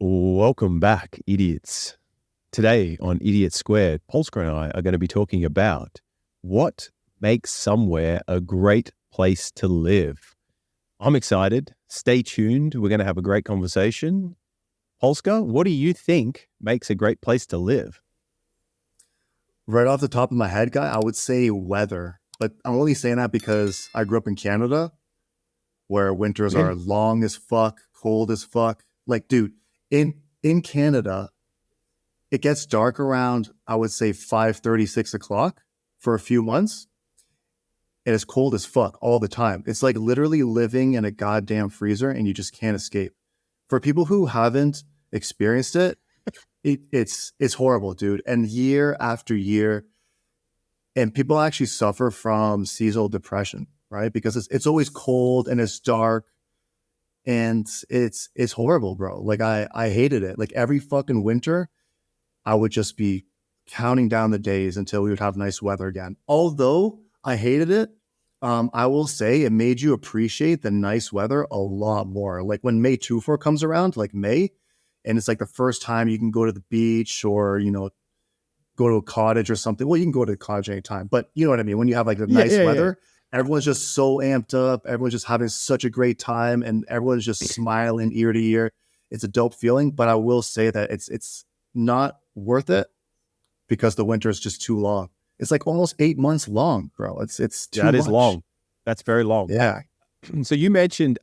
Welcome back, idiots. Today on Idiot Squared, Polska and I are going to be talking about what makes somewhere a great place to live. I'm excited. Stay tuned. We're going to have a great conversation. Polska, what do you think makes a great place to live? Right off the top of my head, guy, I would say weather. But I'm only saying that because I grew up in Canada where winters Okay. are long as fuck, cold as fuck. Like, dude, in Canada, it gets dark around, I would say 5:30, 6 o'clock for a few months. And it's cold as fuck all the time. It's like literally living in a goddamn freezer and you just can't escape. For people who haven't experienced it, it's horrible, dude. And year after year, and people actually suffer from seasonal depression, right? Because it's always cold and it's dark and it's horrible, bro. Like I hated it. Like every fucking winter, I would just be counting down the days until we would have nice weather again. Although I hated it, I will say it made you appreciate the nice weather a lot more. Like when May 24 comes around, like May, and it's like the first time you can go to the beach or, go to a cottage or something. Well, you can go to a cottage anytime, but you know what I mean? When you have like the Yeah, nice yeah, yeah. weather, everyone's just so amped up. Everyone's just having such a great time and everyone's just smiling ear to ear. It's a dope feeling, but I will say that it's not worth it because the winter is just too long. It's like almost 8 months long, bro. It's too That is much. long. That's very long. Yeah. So you mentioned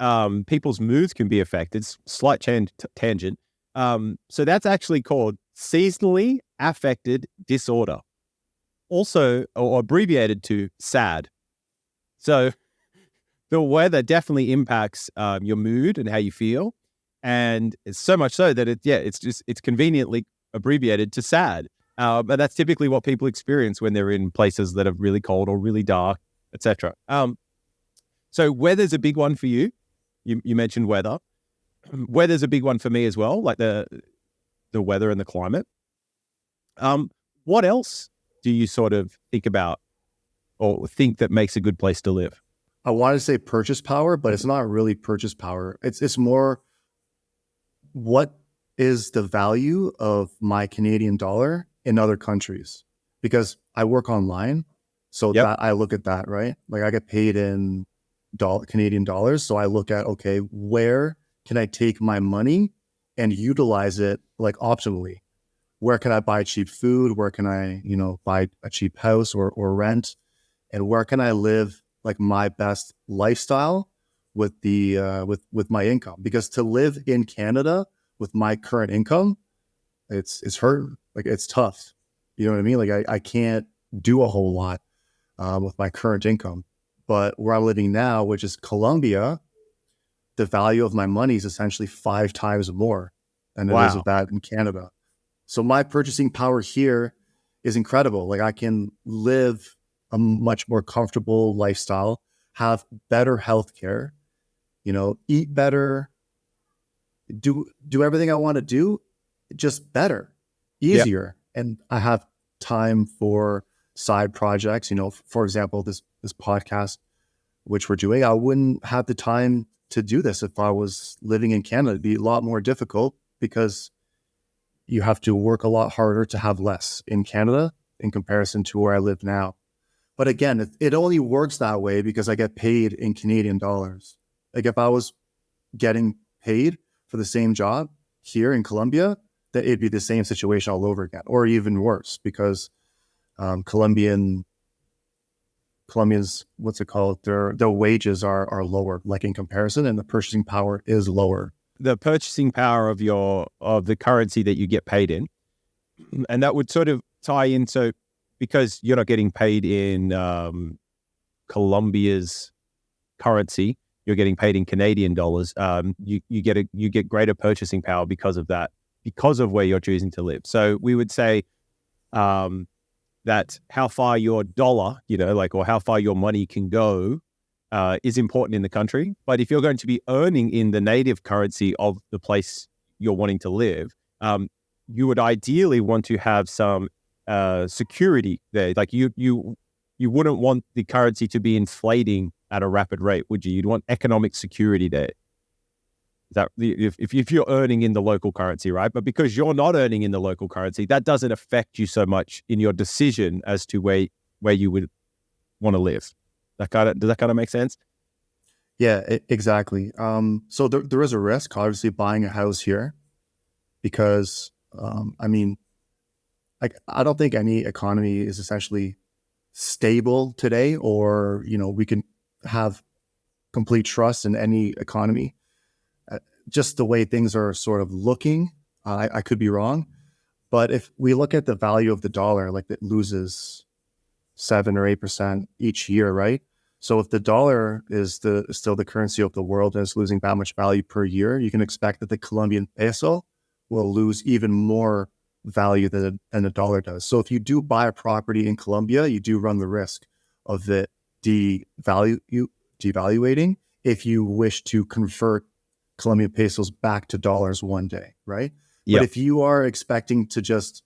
people's moods can be affected. Slight tangent. So that's actually called seasonally affected disorder, also or abbreviated to SAD. So the weather definitely impacts your mood and how you feel, and it's so much so that it's conveniently abbreviated to SAD. But that's typically what people experience when they're in places that are really cold or really dark, etc. So weather's a big one for you. You mentioned weather. Weather's a big one for me as well, like the weather and the climate. What else do you sort of think about or think that makes a good place to live? I want to say purchase power, but it's not really purchase power. It's more what is the value of my Canadian dollar in other countries? Because I work online, so Yep. that I look at that, right? Like I get paid in Canadian dollars, so I look at okay, where can I take my money and utilize it like optimally? Where can I buy cheap food? Where can I, buy a cheap house or rent? And where can I live like my best lifestyle with the with my income? Because to live in Canada with my current income, it's hurting. Like it's tough. You know what I mean? Like I can't do a whole lot with my current income. But where I'm living now, which is Colombia, the value of my money is essentially 5 times more than it is of Wow. that in Canada. So my purchasing power here is incredible. Like I can live a much more comfortable lifestyle, have better healthcare, eat better, do everything I want to do, just better, Yep. easier. And I have time for side projects. For example, this podcast, which we're doing, I wouldn't have the time to do this if I was living in Canada. It'd be a lot more difficult because you have to work a lot harder to have less in Canada in comparison to where I live now. But again, it only works that way because I get paid in Canadian dollars. Like if I was getting paid for the same job here in Colombia, that it'd be the same situation all over again, or even worse because Colombians, what's it called? Their wages are lower, like in comparison, and the purchasing power is lower. The purchasing power of the currency that you get paid in, and that would sort of tie in. So because you're not getting paid in Colombia's currency, you're getting paid in Canadian dollars. You get greater purchasing power because of that, because of where you're choosing to live. So we would say that how far your dollar, or how far your money can go, is important in the country. But if you're going to be earning in the native currency of the place you're wanting to live, you would ideally want to have some security there. Like you wouldn't want the currency to be inflating at a rapid rate, would you? You'd want economic security there. That if you're earning in the local currency, right? But because you're not earning in the local currency, that doesn't affect you so much in your decision as to where you would want to live. Does that kind of make sense? Yeah, exactly. So there is a risk, obviously, buying a house here because, I mean, I don't think any economy is essentially stable today, or we can have complete trust in any economy. Just the way things are sort of looking, I could be wrong, but if we look at the value of the dollar, like it loses 7 or 8% each year, right? So if the dollar is still the currency of the world and is losing that much value per year, you can expect that the Colombian peso will lose even more value than the dollar does. So if you do buy a property in Colombia, you do run the risk of it devaluating if you wish to convert Colombian pesos back to dollars one day, right? But Yeah. if you are expecting to just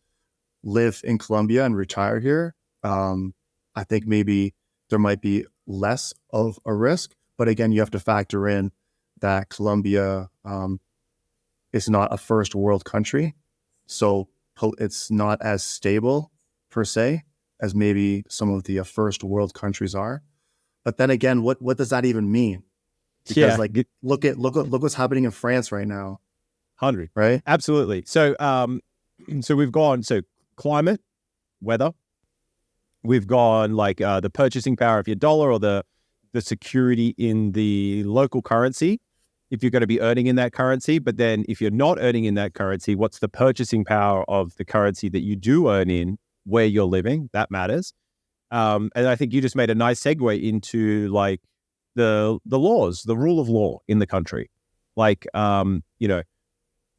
live in Colombia and retire here, I think maybe there might be less of a risk. But again, you have to factor in that Colombia is not a first world country. So it's not as stable per se as maybe some of the first world countries are. But then again, what does that even mean? Because Yeah. like look what's happening in France right now, 100. right? Absolutely. So so we've gone climate, weather. We've gone the purchasing power of your dollar, or the security in the local currency, if you're going to be earning in that currency. But then if you're not earning in that currency, what's the purchasing power of the currency that you do earn in where you're living? That matters. And I think you just made a nice segue into the laws, the rule of law in the country,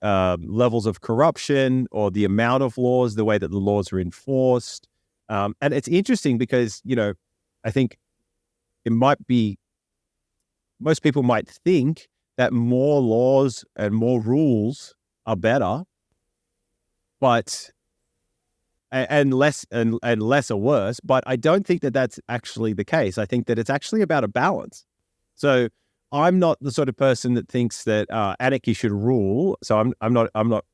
levels of corruption, or the amount of laws, the way that the laws are enforced. And it's interesting because, I think it might be, most people might think that more laws and more rules are better, but and less are worse. But I don't think that that's actually the case. I think that it's actually about a balance. So I'm not the sort of person that thinks that anarchy should rule. So I'm not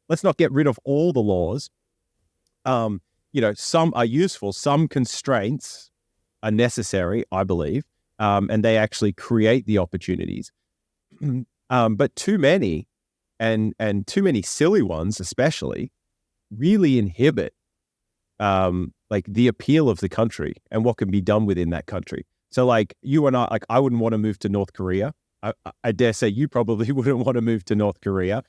let's not get rid of all the laws. Some are useful, some constraints are necessary, I believe, and they actually create the opportunities. But too many, and too many silly ones, especially, really inhibit the appeal of the country and what can be done within that country. So you and I wouldn't want to move to North Korea. I dare say you probably wouldn't want to move to North Korea.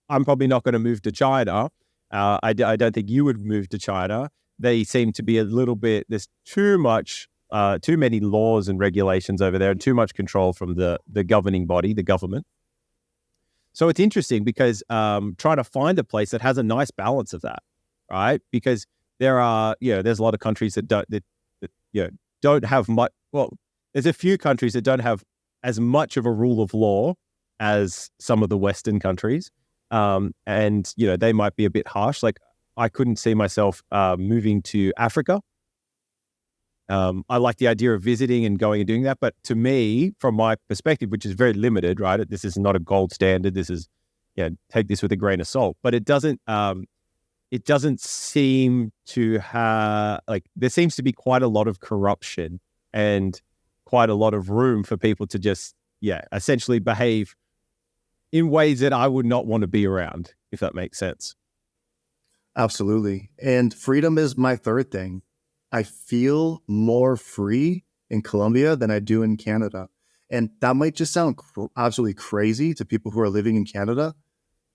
I'm probably not going to move to China. I don't think you would move to China. They seem to be a little bit, there's too many laws and regulations over there, and too much control from the governing body, the government. So it's interesting because trying to find a place that has a nice balance of that, right? Because there's a lot of countries that don't have much. Well, there's a few countries that don't have as much of a rule of law as some of the Western countries. And they might be a bit harsh. Like, I couldn't see myself moving to Africa. I like the idea of visiting and going and doing that, but to me, from my perspective, which is very limited, right? This is not a gold standard. This is, take this with a grain of salt. But it doesn't seem to have, there seems to be quite a lot of corruption and quite a lot of room for people to just, essentially behave in ways that I would not want to be around, if that makes sense. Absolutely. And freedom is my third thing. I feel more free in Colombia than I do in Canada. And that might just sound absolutely crazy to people who are living in Canada,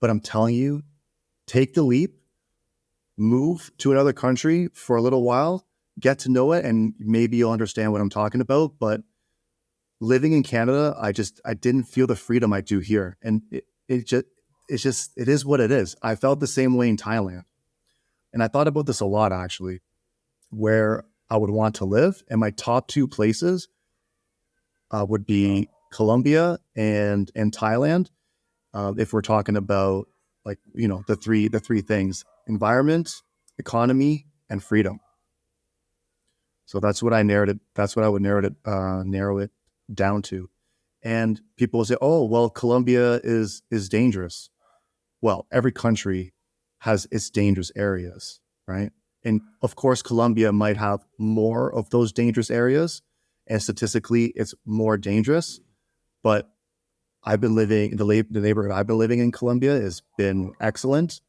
but I'm telling you, take the leap, move to another country for a little while, get to know it, and maybe you'll understand what I'm talking about. But living in Canada, I didn't feel the freedom I do here. And it is what it is. I felt the same way in Thailand. And I thought about this a lot, actually, where I would want to live. And my top two places would be Colombia and Thailand. If we're talking about the three things: environment, economy, and freedom. So that's what I narrowed it. That's what I would narrow it down to. And people will say, "Oh, well, Colombia is dangerous." Well, every country has its dangerous areas, right? And of course, Colombia might have more of those dangerous areas, and statistically, it's more dangerous. But I've been living in the neighborhood I've been living in Colombia has been excellent.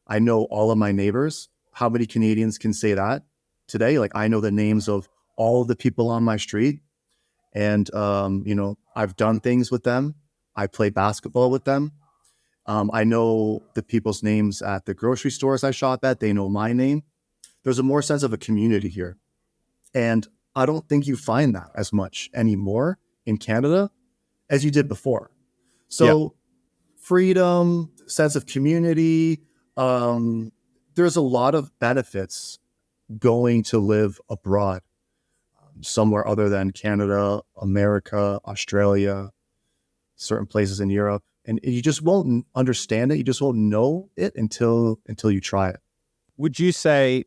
I know all of my neighbors. How many Canadians can say that today? Like I know the names of all of the people on my street, and I've done things with them. I play basketball with them. I know the people's names at the grocery stores I shop at. They know my name. There's a more sense of a community here, and I don't think you find that as much anymore in Canada as you did before. Yeah. So freedom, sense of community. There's a lot of benefits going to live abroad, somewhere other than Canada, America, Australia, certain places in Europe. And you just won't understand it. You just won't know it until you try it. Would you say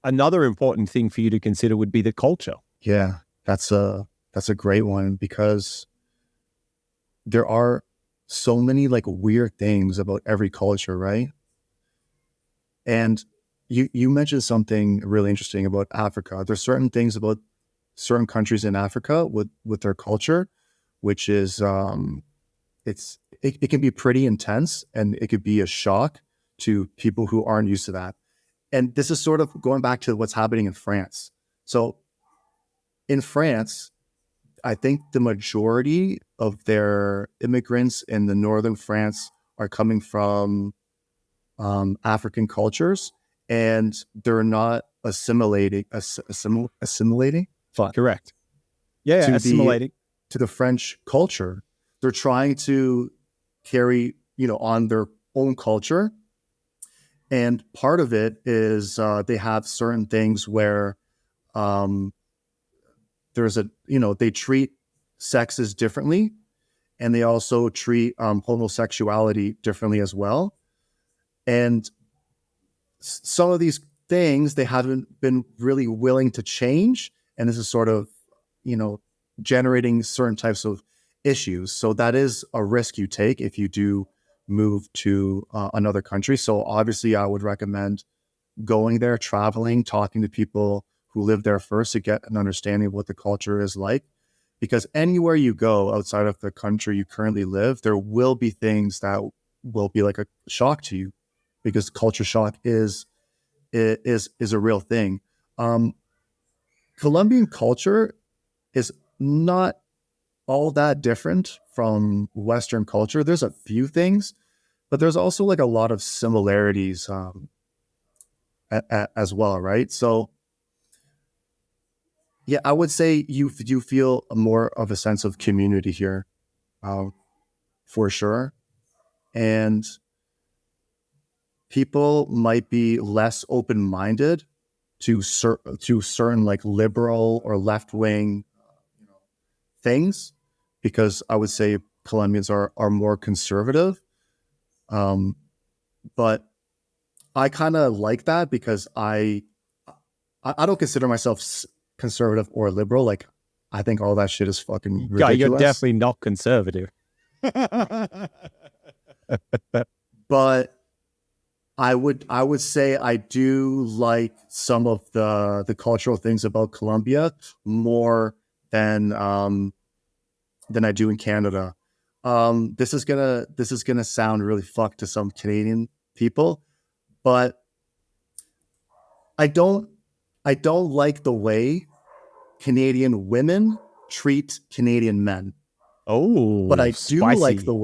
another important thing for you to consider would be the culture? Yeah, that's a great one, because there are so many like weird things about every culture, right? And you mentioned something really interesting about Africa. There's certain things about certain countries in Africa with their culture, which is it can be pretty intense, and it could be a shock to people who aren't used to that. And this is sort of going back to what's happening in France. So in France, I think the majority of their immigrants in the northern France are coming from African cultures, and they're not assimilating. Fine. Correct. Yeah, to the assimilating. to the French culture. They're trying to carry on their own culture, and part of it is they have certain things where um, there's they treat sexes differently, and they also treat homosexuality differently as well. And some of these things they haven't been really willing to change, and this is sort of generating certain types of issues. So that is a risk you take if you do move to another country. So obviously I would recommend going there, traveling, talking to people who live there first to get an understanding of what the culture is like. Because anywhere you go outside of the country you currently live, there will be things that will be like a shock to you, because culture shock is a real thing. Colombian culture is not all that different from Western culture. There's a few things, but there's also like a lot of similarities as well, right? So yeah, I would say you feel more of a sense of community here, for sure. And people might be less open-minded to certain like liberal or left-wing things, because I would say Colombians are more conservative. But I kind of like that, because I don't consider myself conservative or liberal. Like I think all that shit is fucking ridiculous. You're definitely not conservative. But I would say I do like some of the cultural things about Colombia more than I do in Canada. This is gonna sound really fucked to some Canadian people, but I don't like the way Canadian women treat Canadian men. Oh, But I do spicy. like the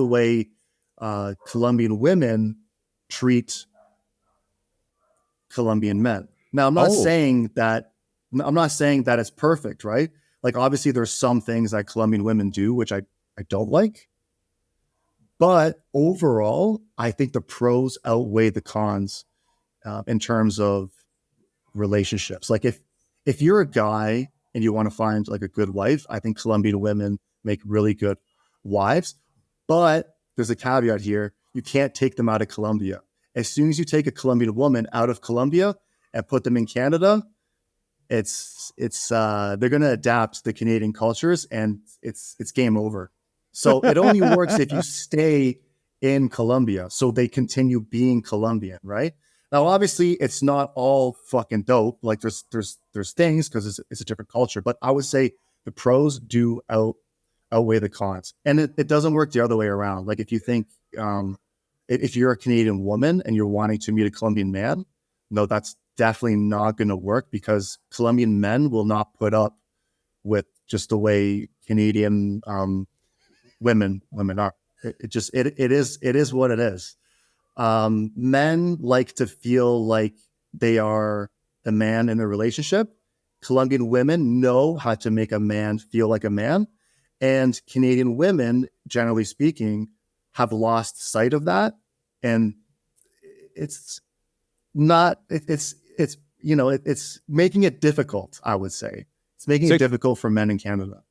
way Colombian women treat Colombian men. Now, I'm not saying that it's perfect, right? Like obviously there's some things that Colombian women do which I don't like. But overall, I think the pros outweigh the cons in terms of relationships. Like if you're a guy and you want to find like a good wife, I think Colombian women make really good wives. But there's a caveat here: you can't take them out of Colombia. As soon as you take a Colombian woman out of Colombia and put them in Canada, it's they're going to adapt the Canadian cultures, and it's game over. So it only works if you stay in Colombia, so they continue being Colombian, right? Now, obviously, it's not all fucking dope. Like there's things because it's a different culture, but I would say the pros do outweigh the cons, and it doesn't work the other way around. Like if you think if you're a Canadian woman and you're wanting to meet a Colombian man, no, that's definitely not going to work because Colombian men will not put up with just the way Canadian women are. It is what it is. Men like to feel like they are the man in the relationship. Colombian women know how to make a man feel like a man, and Canadian women, generally speaking, have lost sight of that, and it's not. It's making it difficult. I would say it's making it difficult for men in Canada.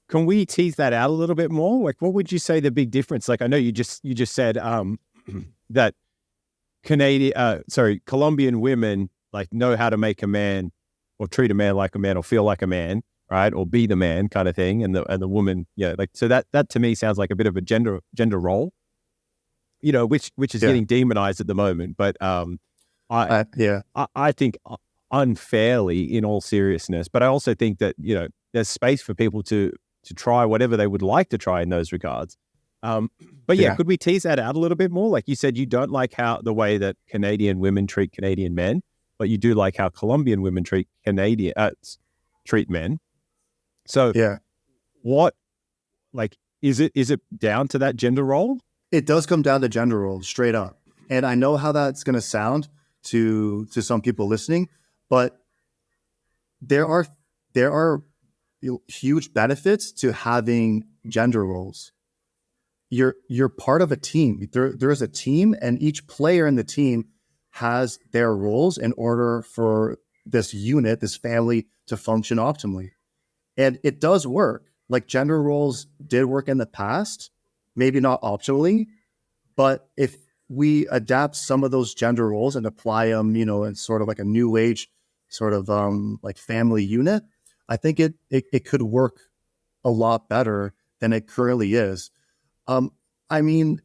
Can we tease that out a little bit more? Like, what would you say the big difference? Like, I know you just said that Colombian women like know how to make a man or treat a man like a man or feel like a man, right? Or be the man kind of thing. And the woman, yeah, like, so that to me sounds like a bit of a gender role, which is getting demonized at the moment. But I think unfairly, in all seriousness, but I also think that, there's space for people to try whatever they would like to try in those regards. But could we tease that out a little bit more? Like you said, you don't like the way that Canadian women treat Canadian men, but you do like how Colombian women treat men. So what, like, is it down to that gender role? It does come down to gender roles, straight up. And I know how that's going to sound to some people listening, but there are huge benefits to having gender roles. You're part of a team. There is a team, and each player in the team has their roles in order for this unit, this family, to function optimally. And it does work. Like gender roles did work in the past, maybe not optimally, but if we adapt some of those gender roles and apply them, in sort of like a new age sort of like family unit, I think it could work a lot better than it currently is. I mean,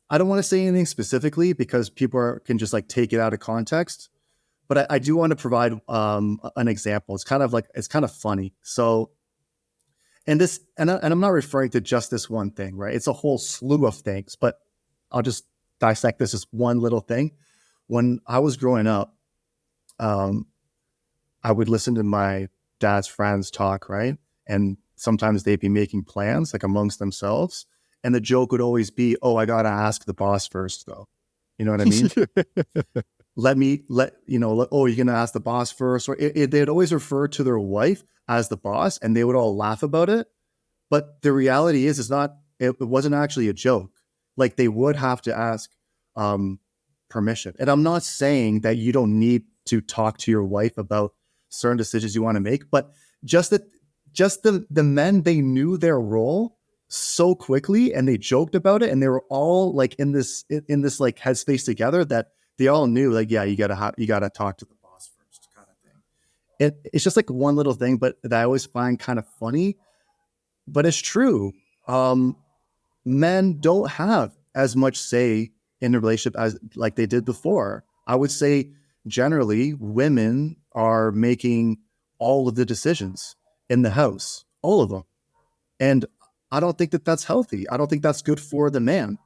I don't want to say anything specifically because people can just like take it out of context, but I do want to provide an example. It's kind of funny. So, and I'm not referring to just this one thing, right? It's a whole slew of things, but I'll just dissect this as one little thing. When I was growing up, I would listen to my dad's friends talk, right? And sometimes they'd be making plans like amongst themselves. And the joke would always be, oh, I got to ask the boss first though. You know what I mean? Oh, you're going to ask the boss first. Or they'd always refer to their wife as the boss and they would all laugh about it. But the reality is it wasn't actually a joke. Like they would have to ask permission. And I'm not saying that you don't need to talk to your wife about certain decisions you want to make, but just the men, they knew their role so quickly and they joked about it and they were all like in this like headspace together that they all knew like, yeah, you gotta talk to the boss first kind of thing. It's just like one little thing, but that I always find kind of funny, but it's true. Men don't have as much say in the relationship as like they did before. I would say generally women are making all of the decisions in the house, all of them. And I don't think that that's healthy. I don't think that's good for the man.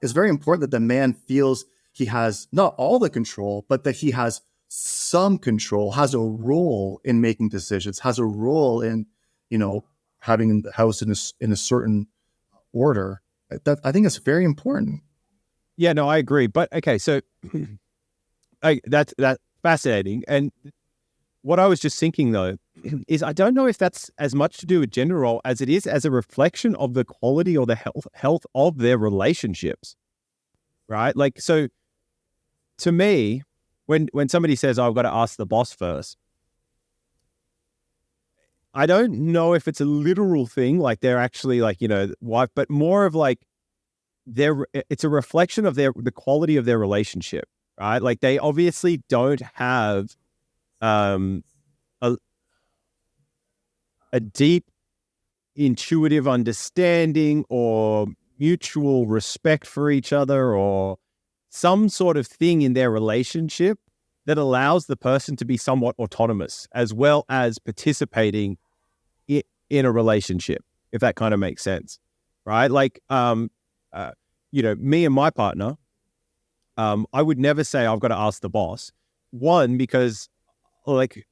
It's very important that the man feels he has not all the control, but that he has some control, has a role in making decisions, has a role in, having the house in a certain order. That I think it's very important. Yeah, no, I agree. But okay, so that's fascinating. And what I was just thinking though is I don't know if that's as much to do with gender role as it is as a reflection of the quality or the health of their relationships, right? Like, so to me, when somebody says, oh, I've got to ask the boss first, I don't know if it's a literal thing, like they're actually like, wife, but more of like it's a reflection of the quality of their relationship, right? Like they obviously don't have a deep intuitive understanding or mutual respect for each other, or some sort of thing in their relationship that allows the person to be somewhat autonomous as well as participating in a relationship, if that kind of makes sense, right? Like, me and my partner, I would never say I've got to ask the boss. One, because like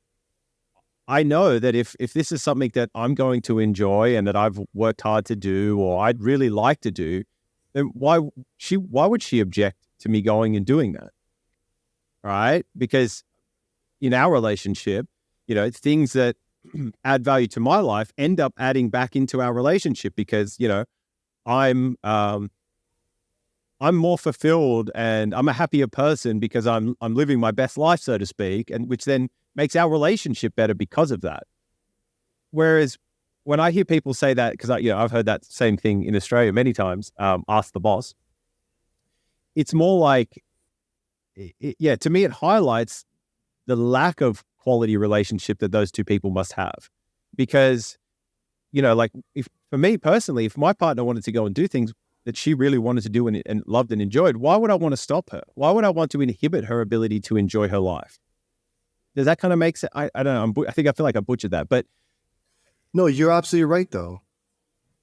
I know that if this is something that I'm going to enjoy and that I've worked hard to do, or I'd really like to do, then why would she object to me going and doing that? Right? Because in our relationship, things that add value to my life end up adding back into our relationship because, I'm more fulfilled and I'm a happier person because I'm living my best life, so to speak, and which then makes our relationship better because of that. Whereas when I hear people say that, because I've heard that same thing in Australia many times, ask the boss. It's more like, to me, it highlights the lack of quality relationship that those two people must have, because like if for me personally, if my partner wanted to go and do things that she really wanted to do and loved and enjoyed, why would I want to stop her? Why would I want to inhibit her ability to enjoy her life? Does that kind of make sense? I don't know. I feel like I butchered that, but No, you're absolutely right, though.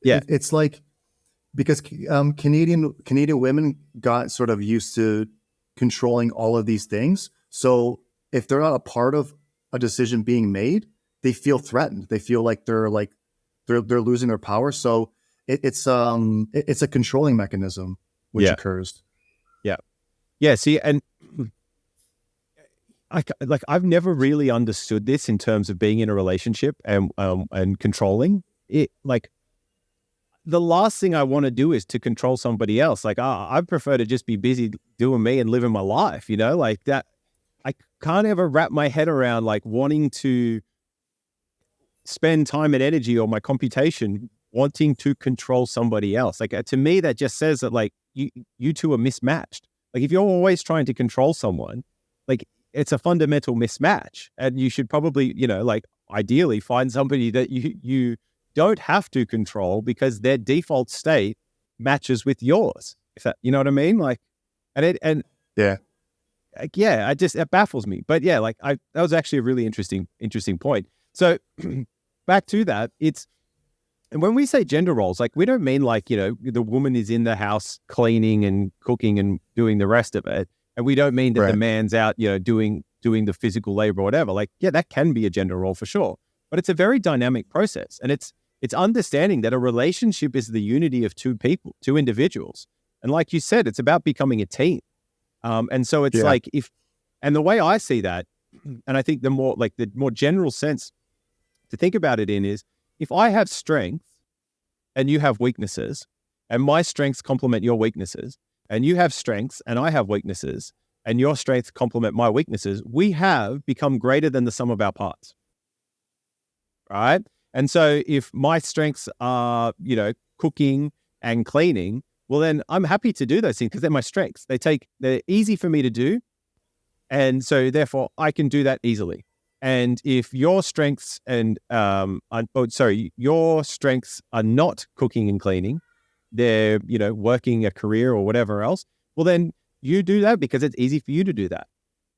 yeah, It's like, because Canadian women got sort of used to controlling all of these things. So if they're not a part of a decision being made, they feel threatened. They feel like they're losing their power. So it's a controlling mechanism which yeah, occurs. yeah. See, and I've never really understood this in terms of being in a relationship and controlling it. Like, the last thing I want to do is to control somebody else. Like, I prefer to just be busy doing me and living my life, like that. I can't ever wrap my head around like wanting to spend time and energy or my computation wanting to control somebody else. Like, to me, that just says that like you two are mismatched. Like, if you're always trying to control someone, like, it's a fundamental mismatch, and you should probably, like, ideally find somebody that you don't have to control because their default state matches with yours. If that, you know what I mean? Like, Yeah. it baffles me. But yeah, like that was actually a really interesting point. So back to that, and when we say gender roles, like, we don't mean like, the woman is in the house cleaning and cooking and doing the rest of it. And we don't mean that the man's out, doing the physical labor or whatever. Like, yeah, that can be a gender role for sure. But it's a very dynamic process. And it's understanding that a relationship is the unity of two people, two individuals. And like you said, it's about becoming a team. And so it's like and the way I see that, and I think the more general sense to think about it in is, if I have strengths and you have weaknesses, and my strengths complement your weaknesses, and you have strengths and I have weaknesses, and your strengths complement my weaknesses, we have become greater than the sum of our parts. Right? And so if my strengths are, cooking and cleaning, well, then I'm happy to do those things because they're my strengths. They're easy for me to do. And so therefore I can do that easily. And if your strengths your strengths are not cooking and cleaning, they're, working a career or whatever else, well, then you do that because it's easy for you to do that.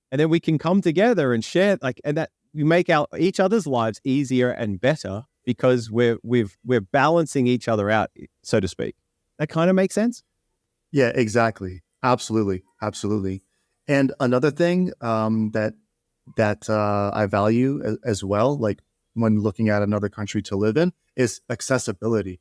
And then we can come together and share, and that we make each other's lives easier and better because we're balancing each other out, so to speak. That kind of makes sense? Yeah, exactly. Absolutely. Absolutely. And another thing that I value as well, like when looking at another country to live in, is accessibility.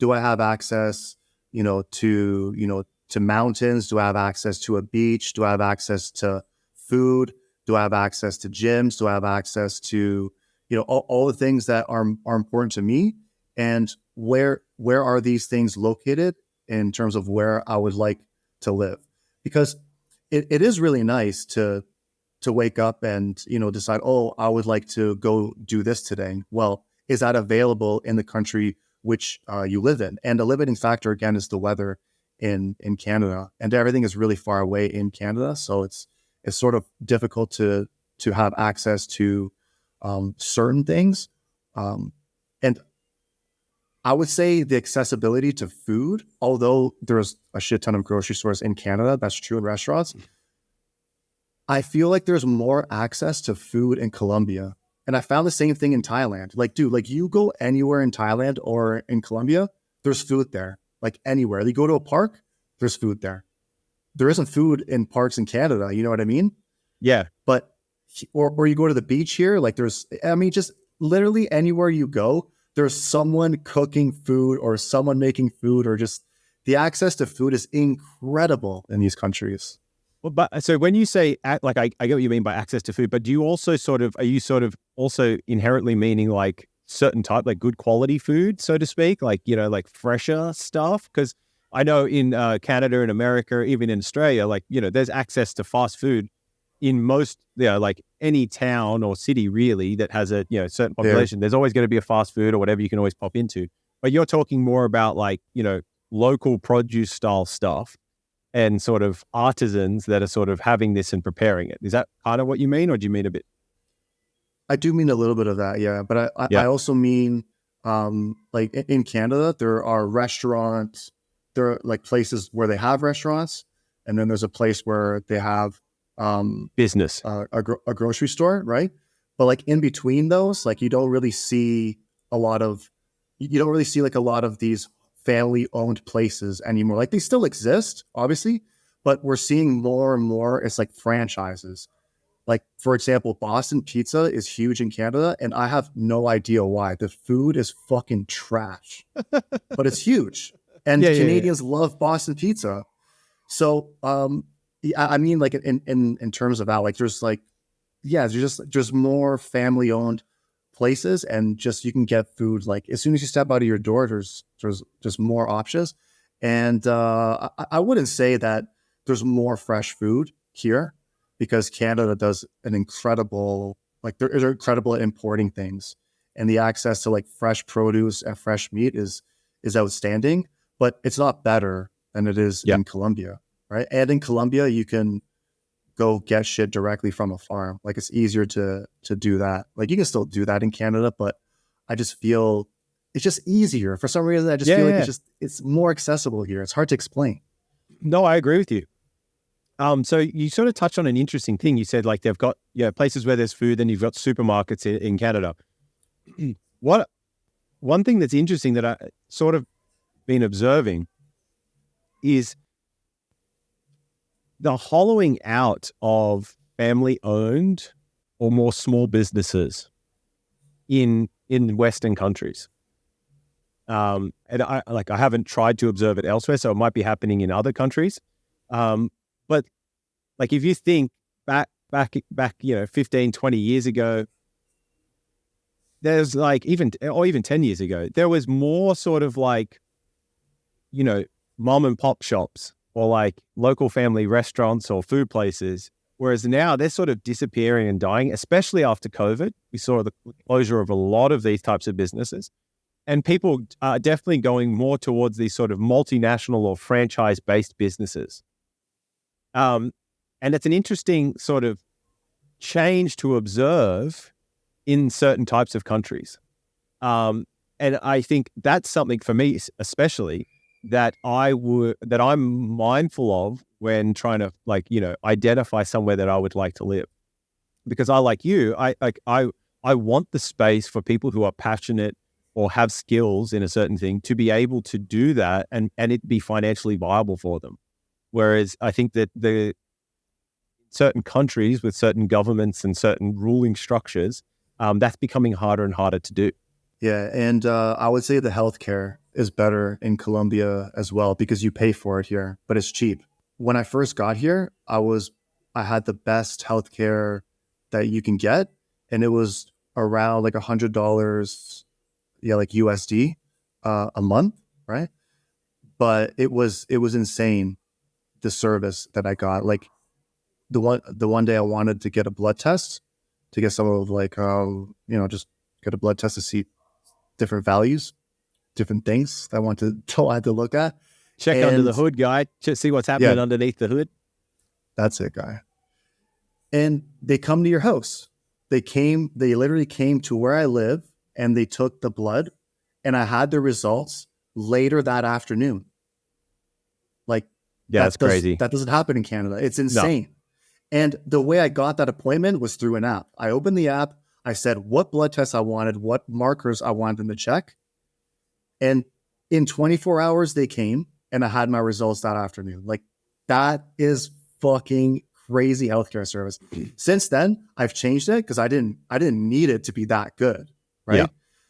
Do I have access, to mountains? Do I have access to a beach? Do I have access to food? Do I have access to gyms? Do I have access to, all the things that are important to me? And where are these things located in terms of where I would like to live? Because it is really nice to wake up and, decide, oh, I would like to go do this today. Well, is that available in the country which you live in? And the limiting factor, again, is the weather in Canada, and everything is really far away in Canada. So it's sort of difficult to have access to certain things. And I would say the accessibility to food, although there's a shit ton of grocery stores in Canada, that's true in restaurants. I feel like there's more access to food in Colombia. And I found the same thing in Thailand. Like, dude, like you go anywhere in Thailand or in Colombia, there's food there. Like anywhere. You go to a park, there's food there. There isn't food in parks in Canada, you know what I mean? Yeah. But or you go to the beach here, like there's I mean, just literally anywhere you go, there's someone cooking food or someone making food, or just the access to food is incredible in these countries. Well, but so when you say like, I get what you mean by access to food, but do you also are you sort of also inherently meaning like certain type, like good quality food, so to speak, like, like fresher stuff? Because I know in Canada and America, even in Australia, like, there's access to fast food in most, like any town or city really that has a, certain population. There's always going to be a fast food or whatever you can always pop into. But you're talking more about like, local produce style stuff and sort of artisans that are sort of having this and preparing it. Is that kind of what you mean, or do you mean a bit? I do mean a little bit of that, yeah. But I also mean, like in Canada, there are restaurants, there are like places where they have restaurants, and then there's a place where they have business, a grocery store, right? But like in between those, like you don't really see like a lot of these family owned places anymore. Like they still exist, obviously, but we're seeing more and more. It's like franchises. Like, for example, Boston Pizza is huge in Canada, and I have no idea why. The food is fucking trash, but it's huge. And Canadians love Boston Pizza. So, I mean, like in terms of that, like there's like, yeah, there's more family owned places, and just you can get food like as soon as you step out of your door. There's just more options, and I wouldn't say that there's more fresh food here, because Canada does an incredible, like they're incredible at importing things, and the access to like fresh produce and fresh meat is outstanding, but it's not better than it is in Colombia, right? And in Colombia, you can go get shit directly from a farm. Like it's easier to do that. Like you can still do that in Canada, but I just feel it's just easier for some reason. I just feel like it's more accessible here. It's hard to explain. No, I agree with you. So you sort of touched on an interesting thing. You said like they've got places where there's food, then you've got supermarkets in Canada. One thing that's interesting that I sort of been observing is the hollowing out of family-owned or more small businesses in Western countries. And I haven't tried to observe it elsewhere, so it might be happening in other countries. But like if you think back 15, 20 years ago, there's like even 10 years ago, there was more sort of like, mom and pop shops or like local family restaurants or food places. Whereas now they're sort of disappearing and dying, especially after COVID. We saw the closure of a lot of these types of businesses. And people are definitely going more towards these sort of multinational or franchise-based businesses. And it's an interesting sort of change to observe in certain types of countries. And I think that's something for me, especially, that I'm mindful of when trying to identify somewhere that I would like to live. Because I want the space for people who are passionate or have skills in a certain thing to be able to do that and it be financially viable for them. Whereas I think that the certain countries with certain governments and certain ruling structures, that's becoming harder and harder to do. Yeah, and I would say the healthcare is better in Colombia as well because you pay for it here, but it's cheap. When I first got here, I had the best healthcare that you can get, and it was around like $100, like USD a month, right? But it was insane, the service that I got. Like the one day I wanted to get a blood test to get some of like just get a blood test to see different values, different things I had to look at. Check under the hood, guy. See what's happening underneath the hood. That's it, guy. And they come to your house. They literally came to where I live, and they took the blood, and I had the results later that afternoon. Like Yeah, that's crazy. that doesn't happen in Canada. It's No. insane. And the way I got that appointment was through an app. I opened the app. I said what blood tests I wanted, what markers I wanted them to check. And in 24 hours, they came and I had my results that afternoon. Like that is fucking crazy healthcare service. Since then, I've changed it because I didn't need it to be that good. Right. Yeah.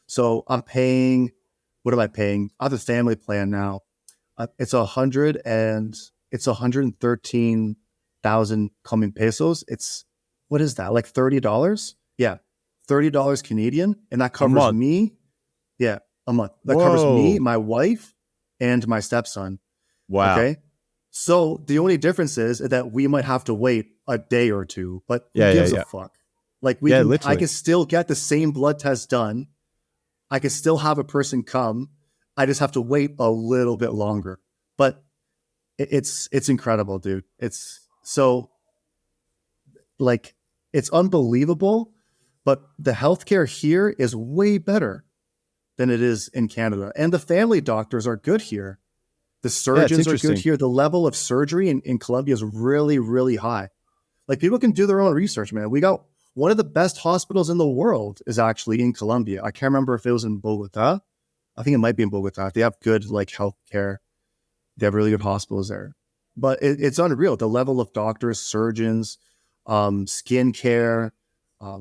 So I'm paying, what am I paying? I have a family plan now. It's 113,000 Colombian pesos. It's, what is that? Like $30? Yeah. $30 Canadian. And that covers me. Yeah. A month. That covers me, my wife, and my stepson. Wow. Okay. So the only difference is that we might have to wait a day or two, but who gives a fuck? Like I can still get the same blood test done. I can still have a person come. I just have to wait a little bit longer. But it's incredible, dude. It's so like, it's unbelievable, but the healthcare here is way better than it is in Canada. And the family doctors are good here. The surgeons are good here. The level of surgery in Colombia is really, really high. Like people can do their own research, man. We got one of the best hospitals in the world is actually in Colombia. I can't remember if it was in Bogota. I think it might be in Bogota. They have good like healthcare. They have really good hospitals there. But it's unreal. The level of doctors, surgeons, skin care,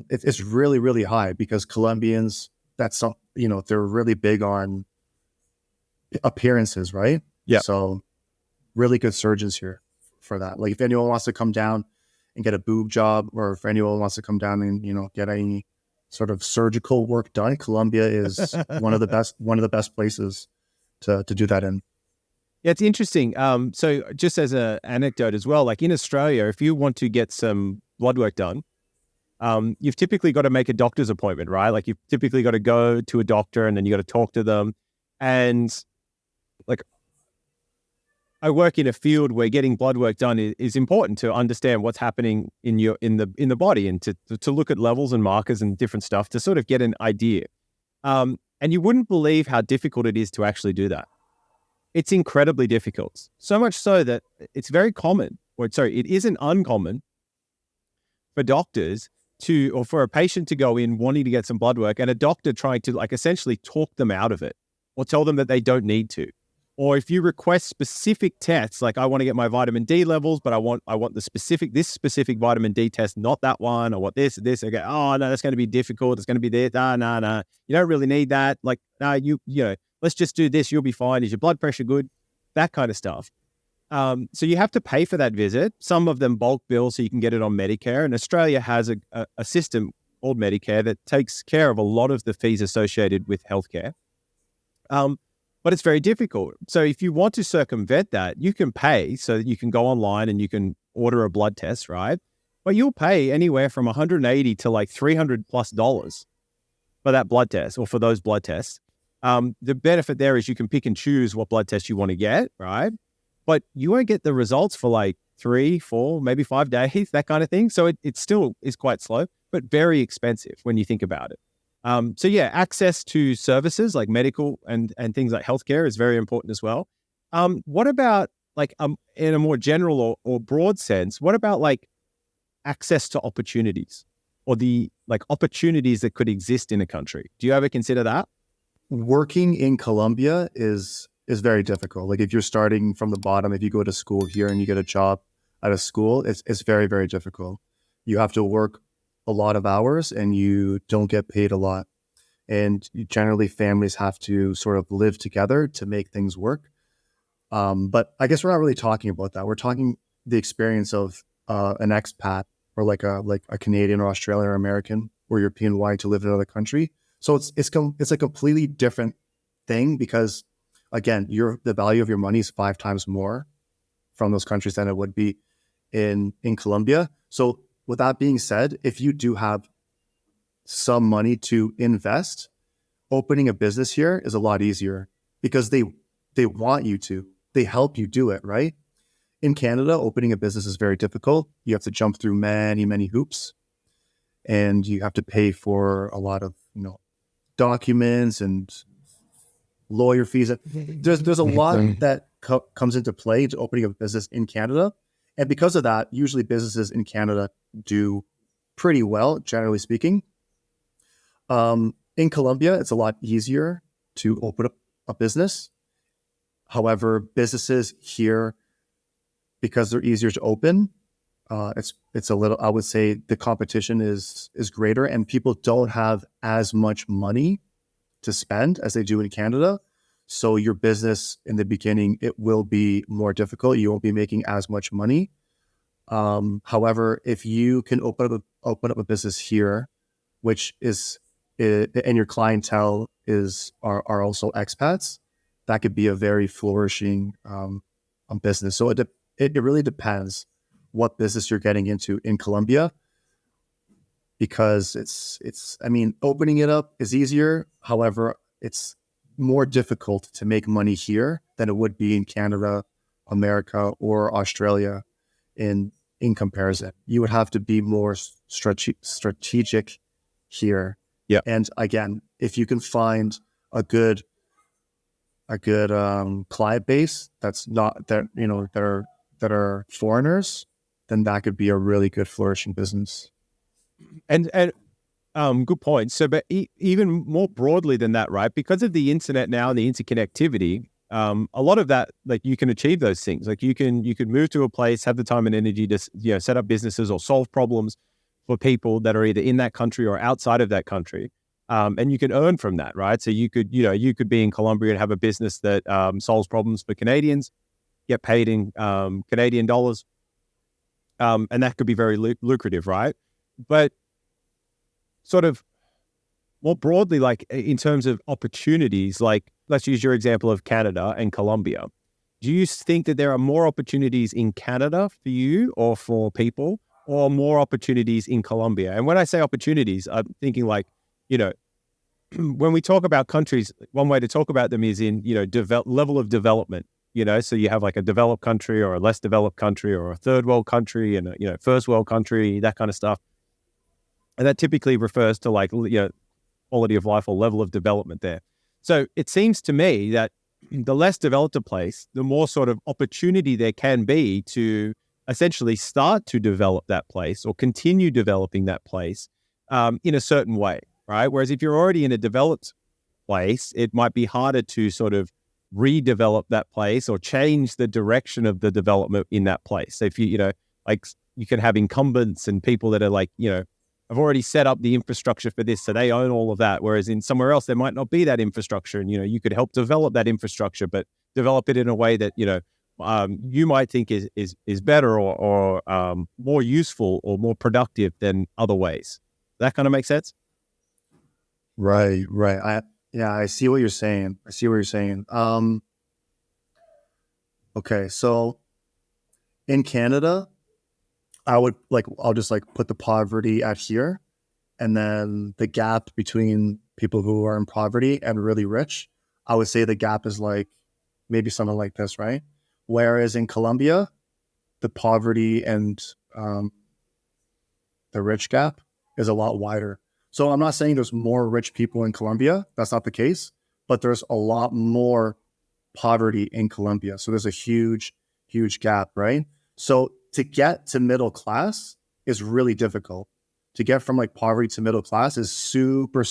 it's really, really high because Colombians, they're really big on appearances, right? Yeah. So really good surgeons here for that. Like if anyone wants to come down and get a boob job, or if anyone wants to come down and, get any sort of surgical work done, Colombia is one of the best places to do that in. Yeah, it's interesting. So just as an anecdote as well, like in Australia, if you want to get some blood work done, you've typically got to make a doctor's appointment, right? Like you've typically got to go to a doctor and then you got to talk to them. And like I work in a field where getting blood work done is important to understand what's happening in the body, and to look at levels and markers and different stuff to sort of get an idea. And you wouldn't believe how difficult it is to actually do that. It's incredibly difficult. So much so that it's very common, it isn't uncommon for doctors or for a patient to go in wanting to get some blood work and a doctor trying to like essentially talk them out of it or tell them that they don't need to. Or if you request specific tests, like I want to get my vitamin D levels, but I want this specific vitamin D test, not that one. I want this. Okay. Oh no, that's going to be difficult. It's going to be this. No. You don't really need that. Like, no, let's just do this. You'll be fine. Is your blood pressure good? That kind of stuff. So you have to pay for that visit. Some of them bulk bill so you can get it on Medicare. And Australia has a system called Medicare that takes care of a lot of the fees associated with healthcare. But it's very difficult. So if you want to circumvent that, you can pay so that you can go online and you can order a blood test, right? But you'll pay anywhere from $180 to like $300+ for that blood test or for those blood tests. The benefit there is you can pick and choose what blood test you want to get, right? But you won't get the results for like 3, 4, maybe 5 days, that kind of thing. So it still is quite slow, but very expensive when you think about it. So yeah, access to services like medical and things like healthcare is very important as well. What about like in a more general or broad sense, what about like access to opportunities or the like opportunities that could exist in a country? Do you ever consider that? Working in Colombia is very difficult. Like if you're starting from the bottom, if you go to school here and you get a job at a school, it's very, very difficult. You have to work a lot of hours and you don't get paid a lot. And generally families have to sort of live together to make things work. But I guess we're not really talking about that. We're talking the experience of an expat or like a Canadian or Australian or American or European wanting to live in another country. So it's a completely different thing because again, the value of your money is 5 times more from those countries than it would be in Colombia. So with that being said, if you do have some money to invest, opening a business here is a lot easier because they want you to. They help you do it, right? In Canada, opening a business is very difficult. You have to jump through many, many hoops, and you have to pay for a lot of, documents and lawyer fees. There's a lot that comes into play to opening a business in Canada. And because of that, usually businesses in Canada do pretty well, generally speaking. In Colombia, it's a lot easier to open up a business. However, businesses here, because they're easier to open, it's a little, I would say the competition is greater, and people don't have as much money to spend as they do in Canada. So your business in the beginning, it will be more difficult. You won't be making as much money. However, if you can open up a business here, which is, and your clientele are also expats, that could be a very flourishing business. So it really depends what business you're getting into in Colombia, because it's I mean, opening it up is easier. However, it's more difficult to make money here than it would be in Canada, America, or Australia. In comparison, you would have to be more strategic here. Yeah. And again, if you can find a good client base that's not that, you know, that are foreigners, then that could be a really good flourishing business. And good point. So, but even more broadly than that, right? Because of the internet now and the interconnectivity, a lot of that, like, you can achieve those things. Like, you can move to a place, have the time and energy to, you know, set up businesses or solve problems for people that are either in that country or outside of that country. And you can earn from that, right? So you could be in Colombia and have a business that solves problems for Canadians, get paid in Canadian dollars, and that could be very lucrative, right? But sort of more broadly, like in terms of opportunities, like let's use your example of Canada and Colombia. Do you think that there are more opportunities in Canada for you or for people, or more opportunities in Colombia? And when I say opportunities, I'm thinking like, you know, when we talk about countries, one way to talk about them is in, you know, level of development, you know, so you have like a developed country or a less developed country or a third world country and a, you know, first world country, that kind of stuff. And that typically refers to like, you know, quality of life or level of development there. So it seems to me that the less developed a place, the more sort of opportunity there can be to essentially start to develop that place or continue developing that place in a certain way, right? Whereas if you're already in a developed place, it might be harder to sort of redevelop that place or change the direction of the development in that place. So if you know, like you can have incumbents and people that are like, you know, I've already set up the infrastructure for this, so they own all of that. Whereas in somewhere else, there might not be that infrastructure, and you know, you could help develop that infrastructure, but develop it in a way that, you know, you might think is better or more useful or more productive than other ways. That kind of makes sense. Right. I see what you're saying. Okay, so in Canada, I'll just like put the poverty at here, and then the gap between people who are in poverty and really rich, I would say the gap is like maybe something like this, right? Whereas in Colombia, the poverty and the rich gap is a lot wider. So I'm not saying there's more rich people in Colombia. That's not the case, but there's a lot more poverty in Colombia. So there's a huge gap, right? So to get to middle class is really difficult. To get from like poverty to middle class is super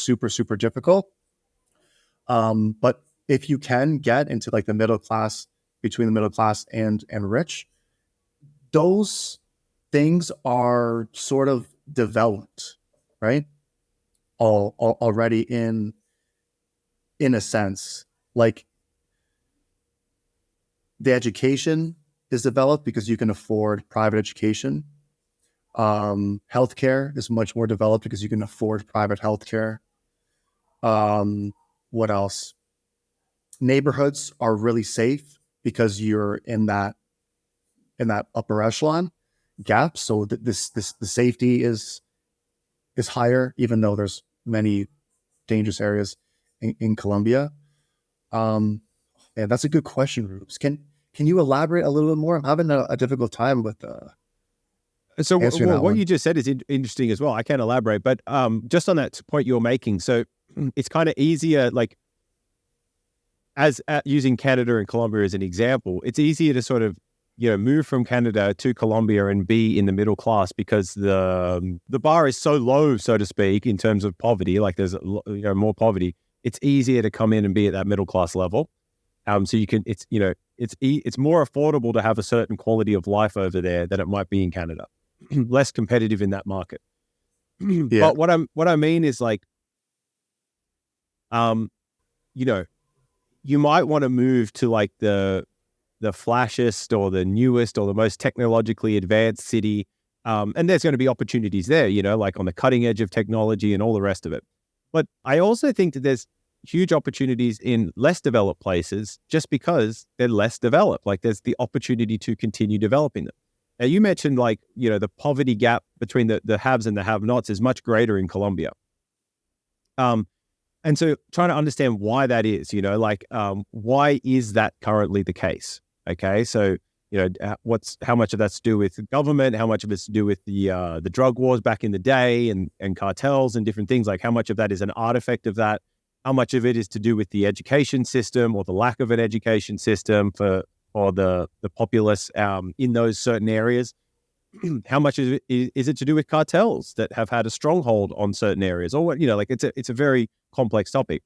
difficult. But if you can get into like the middle class, between the middle class and rich, those things are sort of developed, right? Already in a sense, like the education is developed because you can afford private education. Healthcare is much more developed because you can afford private healthcare. What else? Neighborhoods are really safe because you're in that upper echelon gap. So the safety is higher, even though there's many dangerous areas in Colombia. And that's a good question, Rubes. Can you elaborate a little bit more? I'm having a difficult time with so answering that what one. you just said is interesting as well. I can't elaborate, but just on that point you're making, so it's kind of easier. Like as using Canada and Colombia as an example, it's easier to sort of, move from Canada to Colombia and be in the middle class because the bar is so low, so to speak, in terms of poverty. Like there's more poverty. It's easier to come in and be at that middle class level. So you can, it's more affordable to have a certain quality of life over there than it might be in Canada. Less competitive in that market. Yeah. But what I mean is like, you might want to move to like the flashiest or the newest or the most technologically advanced city. And there's going to be opportunities there, like on the cutting edge of technology and all the rest of it. But I also think that there's huge opportunities in less developed places just because they're less developed. Like there's the opportunity to continue developing them. Now you mentioned like, the poverty gap between the haves and the have-nots is much greater in Colombia. And so trying to understand why that is, why is that currently the case? Okay. So, how much of that's to do with the government, how much of it's to do with the drug wars back in the day and cartels and different things, like how much of that is an artifact of that? How much of it is to do with the education system or the lack of an education system for the populace in those certain areas? How much is it to do with cartels that have had a stronghold on certain areas, or what? It's a very complex topic.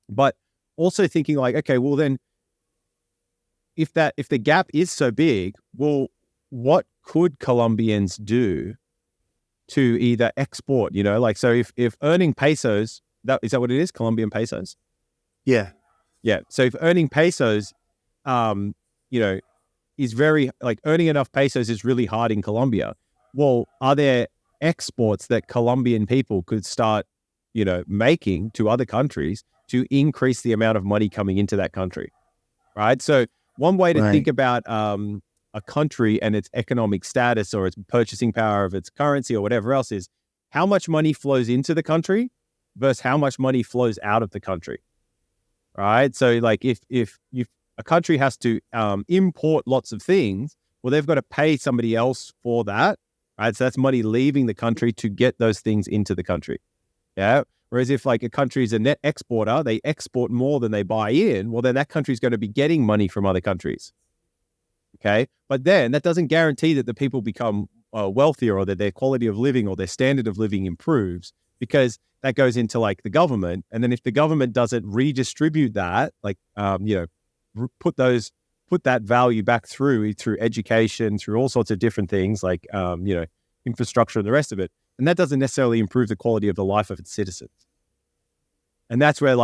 But also thinking like, okay, well then, if the gap is so big, well, what could Colombians do to either export? So if earning pesos, is that what it is? Colombian pesos? Yeah. Yeah. So if earning pesos, is very like earning enough pesos is really hard in Colombia. Well, are there exports that Colombian people could start, making to other countries to increase the amount of money coming into that country? Right. So one way to think about a country and its economic status or its purchasing power of its currency or whatever else is how much money flows into the country versus how much money flows out of the country. Right. So like if a country has to import lots of things, well, they've got to pay somebody else for that, right? So that's money leaving the country to get those things into the country, yeah? Whereas if like a country is a net exporter, they export more than they buy in, well, then that country's going to be getting money from other countries, okay? But then that doesn't guarantee that the people become wealthier or that their quality of living or their standard of living improves, because that goes into like the government. And then if the government doesn't redistribute that, like, put that value back through education, through all sorts of different things like, infrastructure and the rest of it. And that doesn't necessarily improve the quality of the life of its citizens. And that's where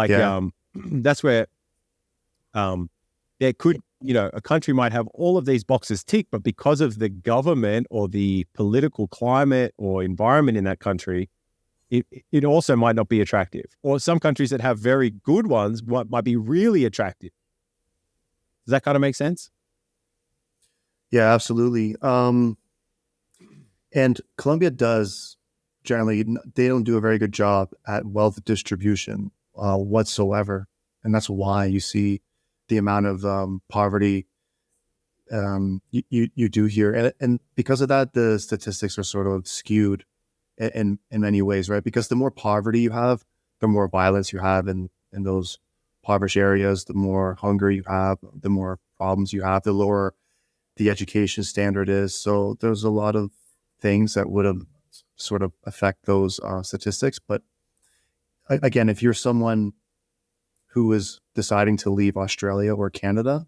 there could, a country might have all of these boxes ticked, but because of the government or the political climate or environment in that country, it also might not be attractive. Or some countries that have very good ones might be really attractive. Does that kind of make sense? Yeah, absolutely. And Colombia does generally, they don't do a very good job at wealth distribution whatsoever. And that's why you see the amount of poverty you do here. And because of that, the statistics are sort of skewed in many ways, right? Because the more poverty you have, the more violence you have in those impoverished areas, the more hunger you have, the more problems you have, the lower the education standard is. So there's a lot of things that would have sort of affect those statistics. But again, if you're someone who is deciding to leave Australia or Canada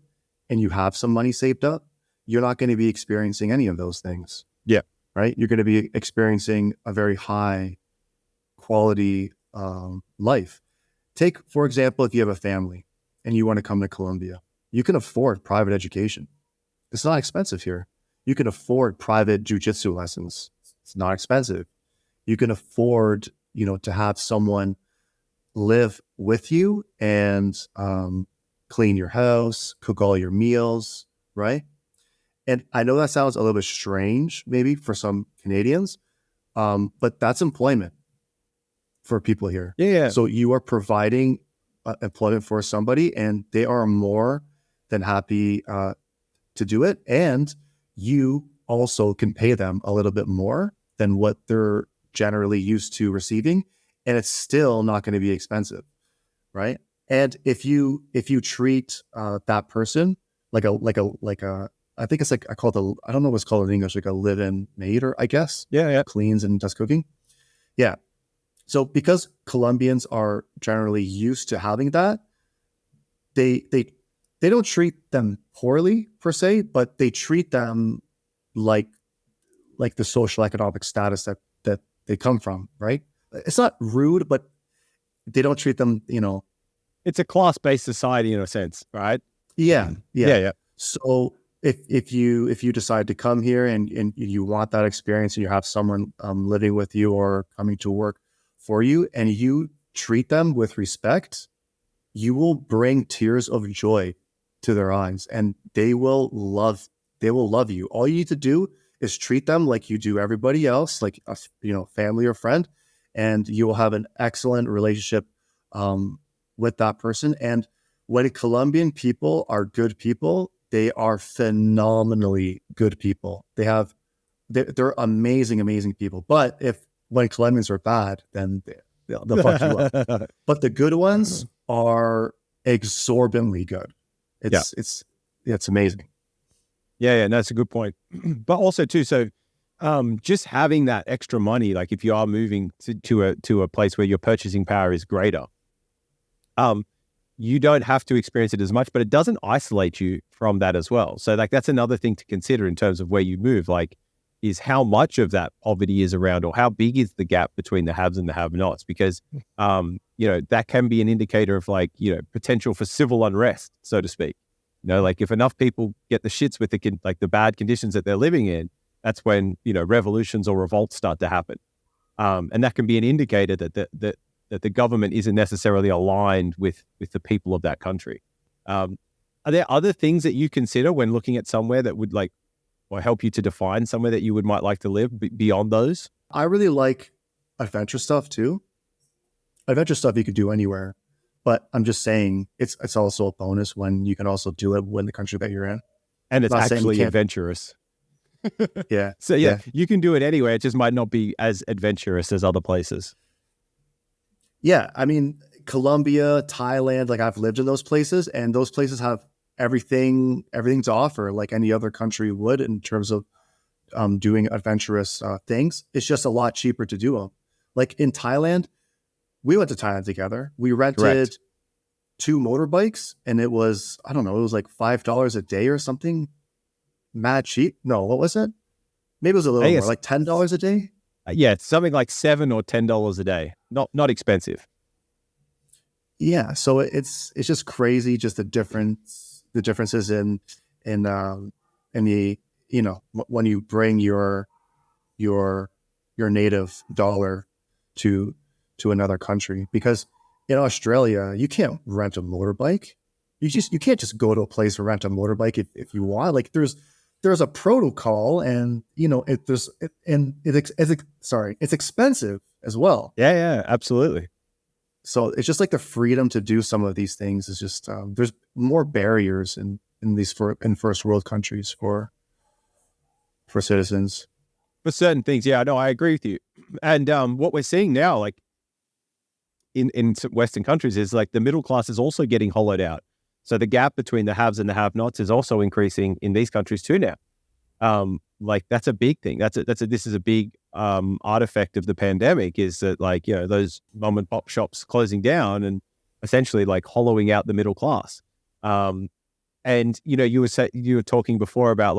and you have some money saved up, you're not going to be experiencing any of those things. Yeah. Right? You're going to be experiencing a very high quality life. Take, for example, if you have a family and you want to come to Colombia, you can afford private education. It's not expensive here. You can afford private jiu-jitsu lessons. It's not expensive. You can afford, to have someone live with you and clean your house, cook all your meals, right? And I know that sounds a little bit strange, maybe for some Canadians, but that's employment for people here. Yeah. So you are providing employment for somebody, and they are more than happy to do it. And you also can pay them a little bit more than what they're generally used to receiving. And it's still not going to be expensive, right? And if you treat that person like a I think it's like I don't know what's called in English, like a live-in maid, or I guess Yeah. cleans and does cooking. Yeah. So because Colombians are generally used to having that, they they they don't treat them poorly per se, but they treat them like the social economic status that they come from, right? It's not rude, but they don't treat them, It's a class-based society in a sense, right? yeah, yeah. Yeah. So if you decide to come here and you want that experience and you have someone living with you or coming to work for you and you treat them with respect, you will bring tears of joy to their eyes and they will love you. All you need to do is treat them like you do everybody else, like a family or friend, and you will have an excellent relationship with that person. And when Colombian people are good people, they are phenomenally good people. They're amazing, amazing people. But when Colombians are bad, then they'll fuck you up. But the good ones are exorbitantly good. It's amazing. Yeah, no, that's a good point. But also too, so just having that extra money, like if you are moving to a place where your purchasing power is greater, you don't have to experience it as much, but it doesn't isolate you from that as well. So like that's another thing to consider in terms of where you move, like is how much of that poverty is around or how big is the gap between the haves and the have-nots, because that can be an indicator of like, potential for civil unrest, so to speak. Like if enough people get the shits with the bad conditions that they're living in, that's when, revolutions or revolts start to happen. And that can be an indicator that the government isn't necessarily aligned with the people of that country. Are there other things that you consider when looking at somewhere that would or help you to define somewhere that you might like to live beyond those? I really like adventure stuff too. Adventure stuff you could do anywhere. But I'm just saying it's also a bonus when you can also do it when the country that you're in. And it's actually adventurous. Yeah. So you can do it anywhere. It just might not be as adventurous as other places. Yeah. I mean, Colombia, Thailand, like I've lived in those places and those places have everything to offer like any other country would in terms of doing adventurous things. It's just a lot cheaper to do them. Like in Thailand, we went to Thailand together. We rented 2 motorbikes and it was, I don't know, it was like $5 a day or something. Mad cheap. No, what was it? Maybe it was a little more, like $10 a day. Yeah, it's something like $7 or $10 a day. Not expensive. Yeah, so it's just crazy, just the differences in the when you bring your native dollar to another country, because in Australia you can't rent a motorbike. You can't just go to a place and rent a motorbike if you want. Like there's a protocol, and it's expensive as well. Yeah, absolutely. So it's just like the freedom to do some of these things is just there's more barriers in first world countries for citizens. For certain things, yeah, no, I agree with you. And what we're seeing now, like in Western countries, is like the middle class is also getting hollowed out. So the gap between the haves and the have-nots is also increasing in these countries too now. Like that's a big thing. This is a big artifact of the pandemic, is that those mom and pop shops closing down and essentially like hollowing out the middle class. And you were talking before about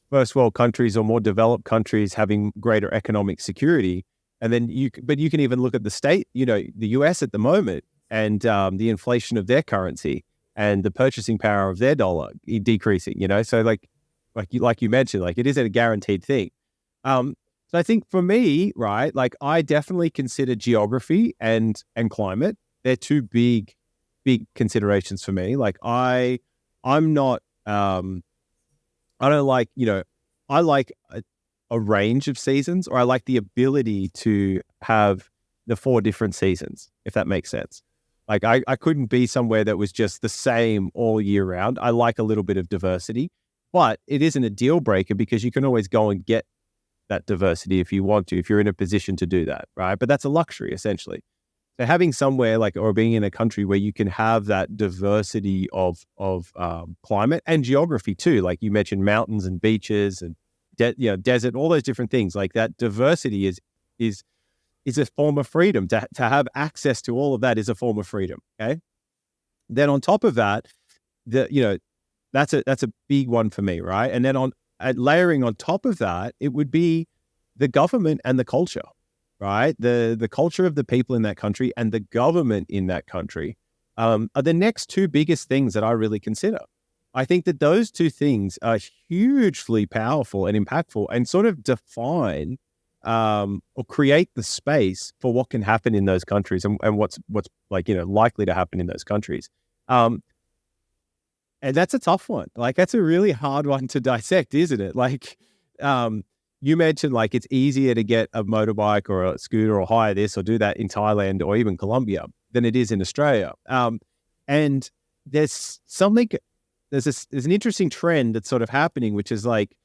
first world countries or more developed countries having greater economic security. And then you can even look at the US at the moment, and the inflation of their currency and the purchasing power of their dollar decreasing, so like you mentioned, like it isn't a guaranteed thing. So I think for me, right, like I definitely consider geography and climate. They're two big considerations for me. Like I'm not, I don't like, I like a range of seasons, or I like the ability to have the 4 different seasons, if that makes sense. Like I couldn't be somewhere that was just the same all year round. I like a little bit of diversity, but it isn't a deal breaker because you can always go and get that diversity if you want to, if you're in a position to do that, right? But that's a luxury essentially. having somewhere like, or being in a country where you can have that diversity of climate and geography too, like you mentioned, mountains and beaches and desert, all those different things. Like that diversity is a form of freedom. To have access to all of that is a form of freedom. Okay. Then on top of that, that's a big one for me, right? And then layering on top of that, it would be the government and the culture, right? The culture of the people in that country and the government in that country are the next two biggest things that I really consider. I think that those two things are hugely powerful and impactful and sort of define or create the space for what can happen in those countries and what's like, likely to happen in those countries. And that's a tough one. Like, that's a really hard one to dissect, isn't it? Like, you mentioned like it's easier to get a motorbike or a scooter or hire this or do that in Thailand or even Colombia than it is in Australia. And there's an interesting trend that's sort of happening, which is like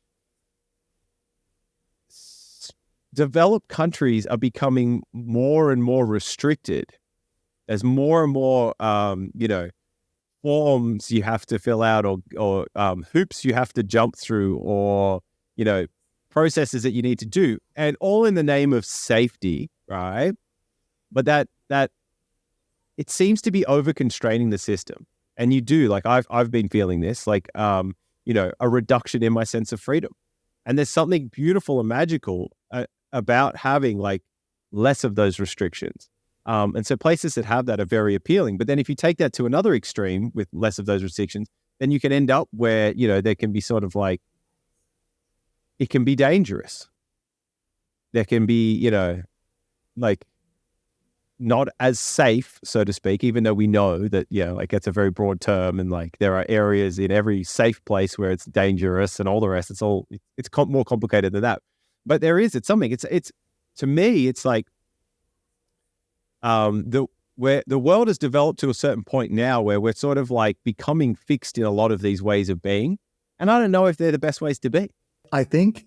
developed countries are becoming more and more restricted. There's more and more, forms you have to fill out or hoops you have to jump through or, processes that you need to do, and all in the name of safety, right? But that it seems to be over constraining the system. And you do, like I've been feeling this, like, a reduction in my sense of freedom. And there's something beautiful and magical about having like less of those restrictions. And so places that have that are very appealing. But then if you take that to another extreme with less of those restrictions, then you can end up where, there can be sort of like, it can be dangerous. There can be, like not as safe, so to speak, even though we know that, like that's a very broad term. And like there are areas in every safe place where it's dangerous and all the rest. It's more complicated than that. But it's something, it's to me, it's like, where the world has developed to a certain point now where we're sort of like becoming fixed in a lot of these ways of being. And I don't know if they're the best ways to be. I think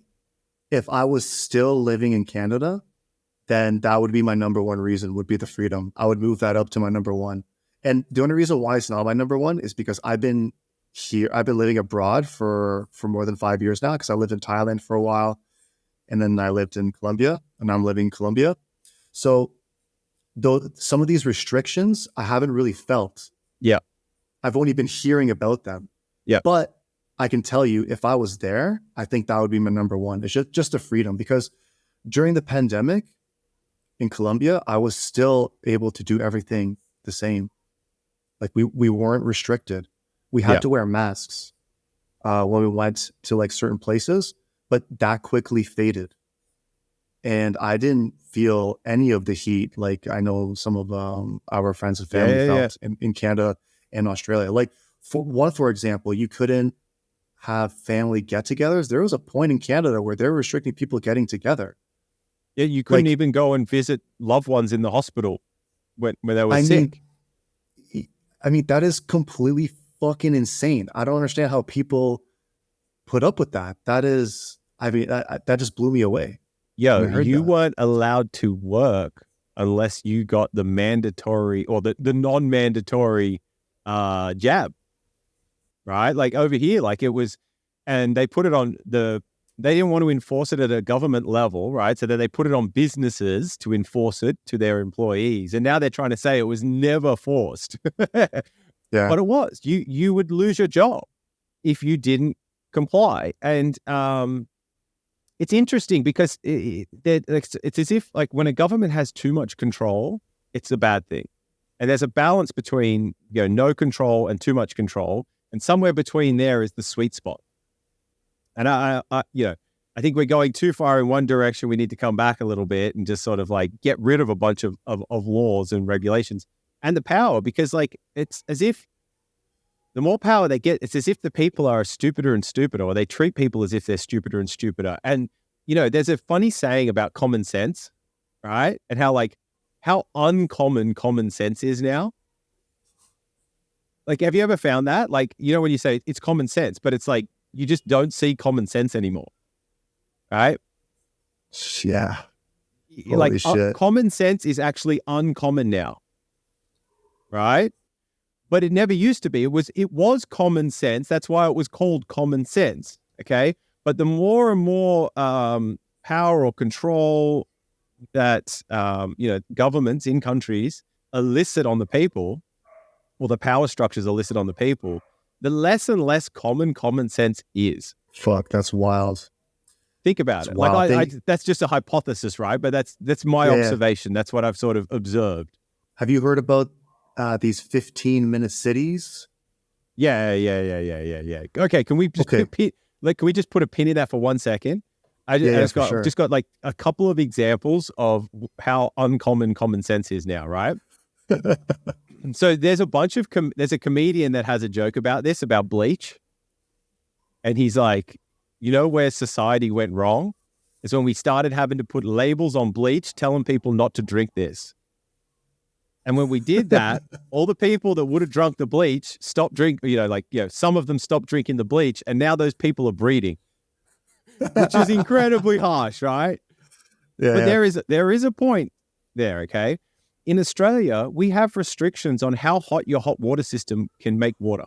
if I was still living in Canada, then that would be my number one reason, would be the freedom. I would move that up to my number one. And the only reason why it's not my number one is because I've been living abroad for more than 5 years now, because I lived in Thailand for a while. And then I lived in Colombia, and I'm living in Colombia. So though some of these restrictions I haven't really felt. Yeah. I've only been hearing about them. Yeah. But I can tell you, if I was there, I think that would be my number one. It's just the freedom, because during the pandemic in Colombia, I was still able to do everything the same. Like we weren't restricted. We had to wear masks when we went to like certain places, but that quickly faded. And I didn't feel any of the heat like I know some of our friends and family felt in Canada and Australia. Like for example, you couldn't have family get-togethers. There was a point in Canada where they were restricting people getting together. Yeah, you couldn't even go and visit loved ones in the hospital when they were sick. I mean, that is completely fucking insane. I don't understand how people put up with that. That just blew me away. You weren't allowed to work unless you got the mandatory or the non-mandatory jab. Right? Like over here, like it was, and they put it on they didn't want to enforce it at a government level, right? So then they put it on businesses to enforce it to their employees. And now they're trying to say it was never forced. But it was. You would lose your job if you didn't comply. And it's interesting because it's as if like when a government has too much control, it's a bad thing. And there's a balance between no control and too much control. And somewhere between there is the sweet spot. And I think we're going too far in one direction. We need to come back a little bit and just sort of like get rid of a bunch of laws and regulations and the power, because like it's as if the more power they get, it's as if the people are stupider and stupider, or they treat people as if they're stupider and stupider. And there's a funny saying about common sense, right? And how uncommon common sense is now. Like, have you ever found that? Like, when you say it's common sense, but it's like, you just don't see common sense anymore. Right? Yeah. Holy shit. Common sense is actually uncommon now, right? But it never used to be. It was common sense. That's why it was called common sense. Okay. But the more and more power or control that governments in countries elicit on the people, or the power structures elicit on the people, the less and less common sense is. Fuck, that's wild. Think about it. Wild. Like that's just a hypothesis, right? But that's my observation. That's what I've sort of observed. Have you heard about these 15-minute cities? Yeah. Okay, can we just put a pin in that for 1 second? I just got like a couple of examples of how uncommon common sense is now, right? So there's there's a comedian that has a joke about this, about bleach, and he's like, you know where society went wrong is when we started having to put labels on bleach telling people not to drink this. And when we did that, all the people that would have drunk the bleach stopped drinking, some of them stopped drinking the bleach, and now those people are breeding, which is incredibly harsh, right? Yeah. But there is a point there, okay? In Australia, we have restrictions on how hot your hot water system can make water,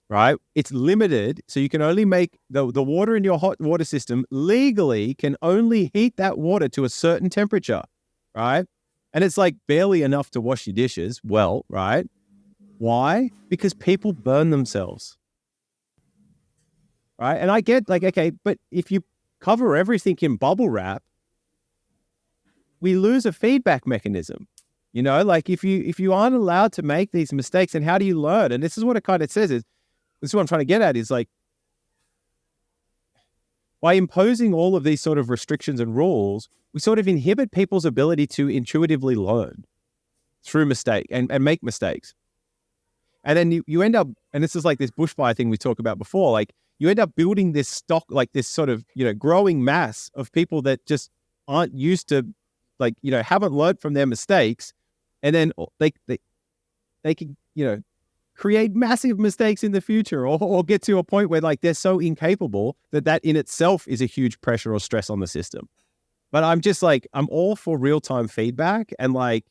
right? It's limited, so you can only make the water in your hot water system legally can only heat that water to a certain temperature, right? And it's like barely enough to wash your dishes well, right? Why? Because people burn themselves, right? And I get like, okay, but if you cover everything in bubble wrap, we lose a feedback mechanism. Like if you aren't allowed to make these mistakes, and how do you learn? And this is what it kind of says this is what I'm trying to get at is like, by imposing all of these sort of restrictions and rules, we sort of inhibit people's ability to intuitively learn through mistake and make mistakes. And then you end up, and this is like this bushfire thing we talked about before, like you end up building this stock, like this sort of, growing mass of people that just aren't used to, haven't learned from their mistakes. And then they can, create massive mistakes in the future or get to a point where like they're so incapable that in itself is a huge pressure or stress on the system. But I'm just like, I'm all for real-time feedback, and like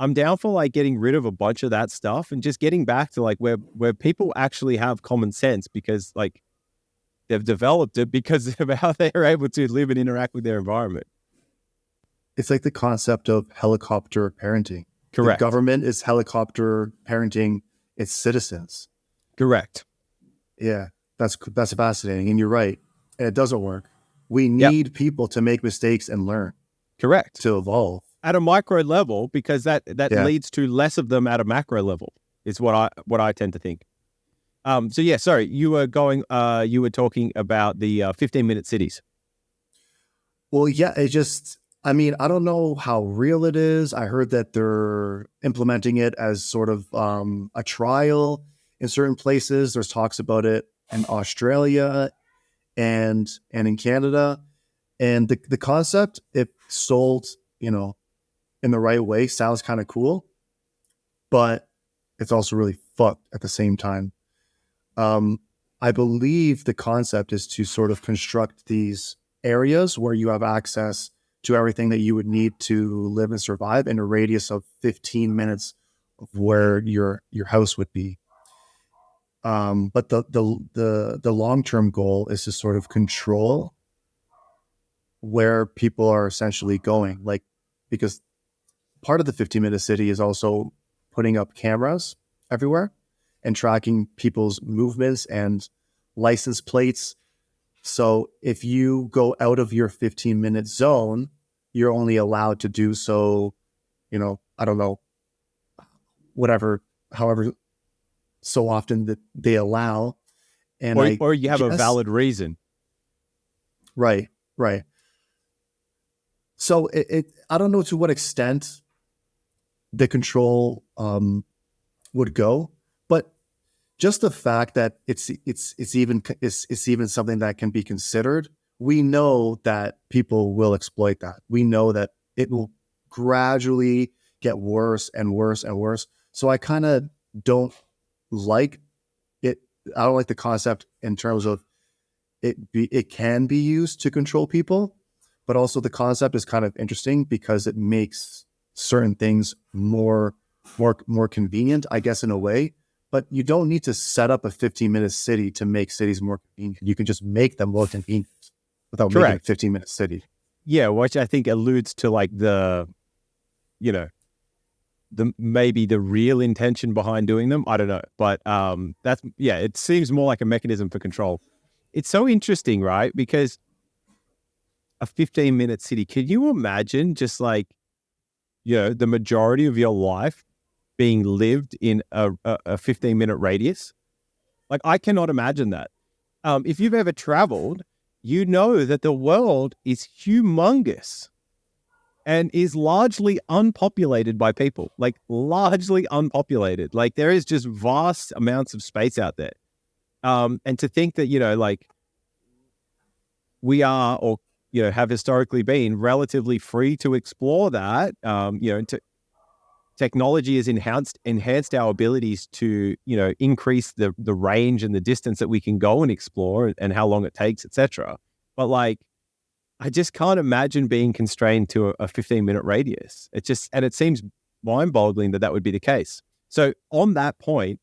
I'm down for like getting rid of a bunch of that stuff and just getting back to like where people actually have common sense because like they've developed it because of how they are able to live and interact with their environment. It's like the concept of helicopter parenting. Correct. The government is helicopter parenting its citizens. Correct. Yeah, that's fascinating. And you're right. And it doesn't work. We need people to make mistakes and learn. Correct. To evolve. At a micro level, because that leads to less of them at a macro level, is what I tend to think. Sorry, you were talking about the 15-minute cities. Well, yeah, I don't know how real it is. I heard that they're implementing it as sort of a trial in certain places. There's talks about it in Australia and in Canada. And the concept, if sold, in the right way, sounds kind of cool, but it's also really fucked at the same time. I believe the concept is to sort of construct these areas where you have access to everything that you would need to live and survive in a radius of 15 minutes of where your house would be. But the long-term goal is to sort of control where people are essentially going, like, because part of the 15-minute city is also putting up cameras everywhere and tracking people's movements and license plates. So if you go out of your 15-minute zone, you're only allowed to do so, I don't know, however so often that they allow. And or you have a valid reason. Right. So I don't know to what extent the control would go, but just the fact that it's even something that can be considered, we know that people will exploit that. We know that it will gradually get worse and worse and worse. So I kind of don't like it. I don't like the concept in terms of it can be used to control people, but also the concept is kind of interesting because it makes certain things more convenient, I guess, in a way. But you don't need to set up a 15-minute city to make cities more convenient. You can just make them more convenient without making a Correct. 15-minute city. Yeah, which I think alludes to like the, you know, maybe the real intention behind doing them. I don't know, but that's, yeah, it seems more like a mechanism for control. It's so interesting, right? Because a 15-minute city, can you imagine just like, the majority of your life being lived in a 15-minute radius? Like, I cannot imagine that. If you've ever traveled, you know that the world is humongous and is largely unpopulated by people, like largely unpopulated. Like, there is just vast amounts of space out there. And to think that, like, we are, or, have historically been relatively free to explore that, technology has enhanced our abilities to, increase the range and the distance that we can go and explore and how long it takes, etc. But like, I just can't imagine being constrained to a 15-minute radius. And it seems mind-boggling that would be the case. So on that point,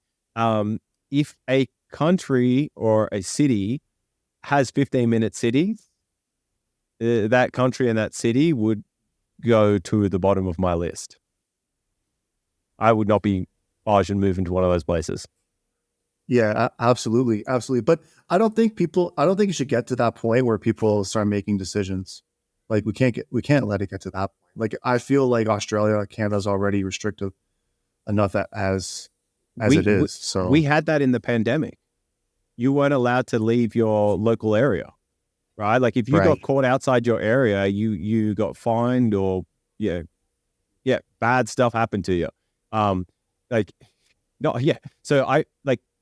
if a country or a city has 15-minute cities, that country and that city would go to the bottom of my list. I would not be and move into one of those places. Yeah, absolutely. Absolutely. But I don't think you should get to that point where people start making decisions. Like, we can't let it get to that point. Like, I feel like Australia, Canada's already restrictive enough as it is. So we had that in the pandemic. You weren't allowed to leave your local area, right? Like, if you got caught outside your area, you got fined, or bad stuff happened to you. So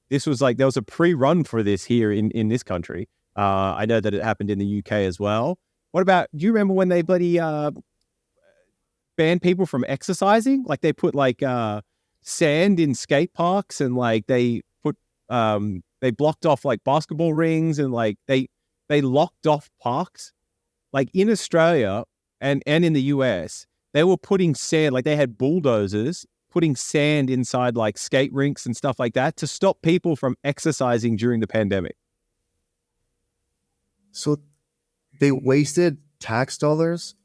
this was like, there was a pre-run for this here in this country. I know that it happened in the UK as well. What about, do you remember when they bloody banned people from exercising? Like, they put like sand in skate parks, and like they blocked off like basketball rings, and like they locked off parks. Like, in Australia and in the US, they were putting sand, like they had bulldozers putting sand inside like skate rinks and stuff like that to stop people from exercising during the pandemic. So they wasted tax dollars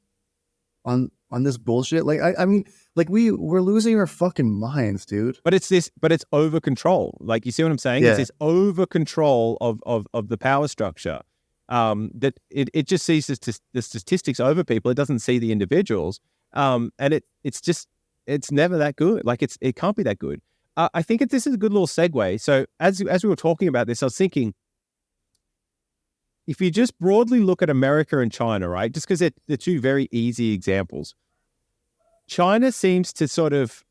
on this bullshit. Like, I mean, like, we're losing our fucking minds, dude. But it's over control. Like, you see what I'm saying? Yeah. It's this over control of the power structure. That it just sees the statistics over people. It doesn't see the individuals. And it's never that good. Like, it can't be that good. I think this is a good little segue. So as we were talking about this, I was thinking, if you just broadly look at America and China, right, just because they're two very easy examples, China seems to sort of,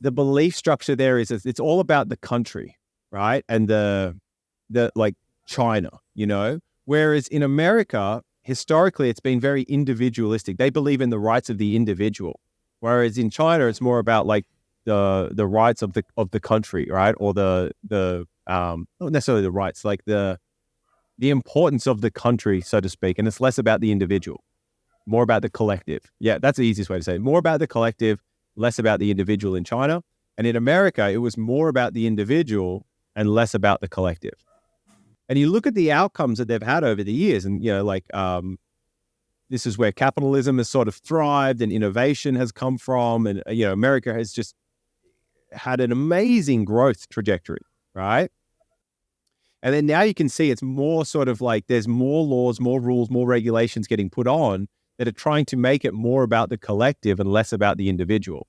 the belief structure there is it's all about the country, right, and the like China, whereas in America, historically, it's been very individualistic. They believe in the rights of the individual. Whereas in China, it's more about like the rights of the country, right? Or the not necessarily the rights, like the importance of the country, so to speak. And it's less about the individual, more about the collective. Yeah, that's the easiest way to say it. More about the collective, less about the individual in China. And in America, it was more about the individual and less about the collective. And you look at the outcomes that they've had over the years, and this is where capitalism has sort of thrived and innovation has come from. And, America has just had an amazing growth trajectory, right? And then now you can see it's more sort of like there's more laws, more rules, more regulations getting put on that are trying to make it more about the collective and less about the individual.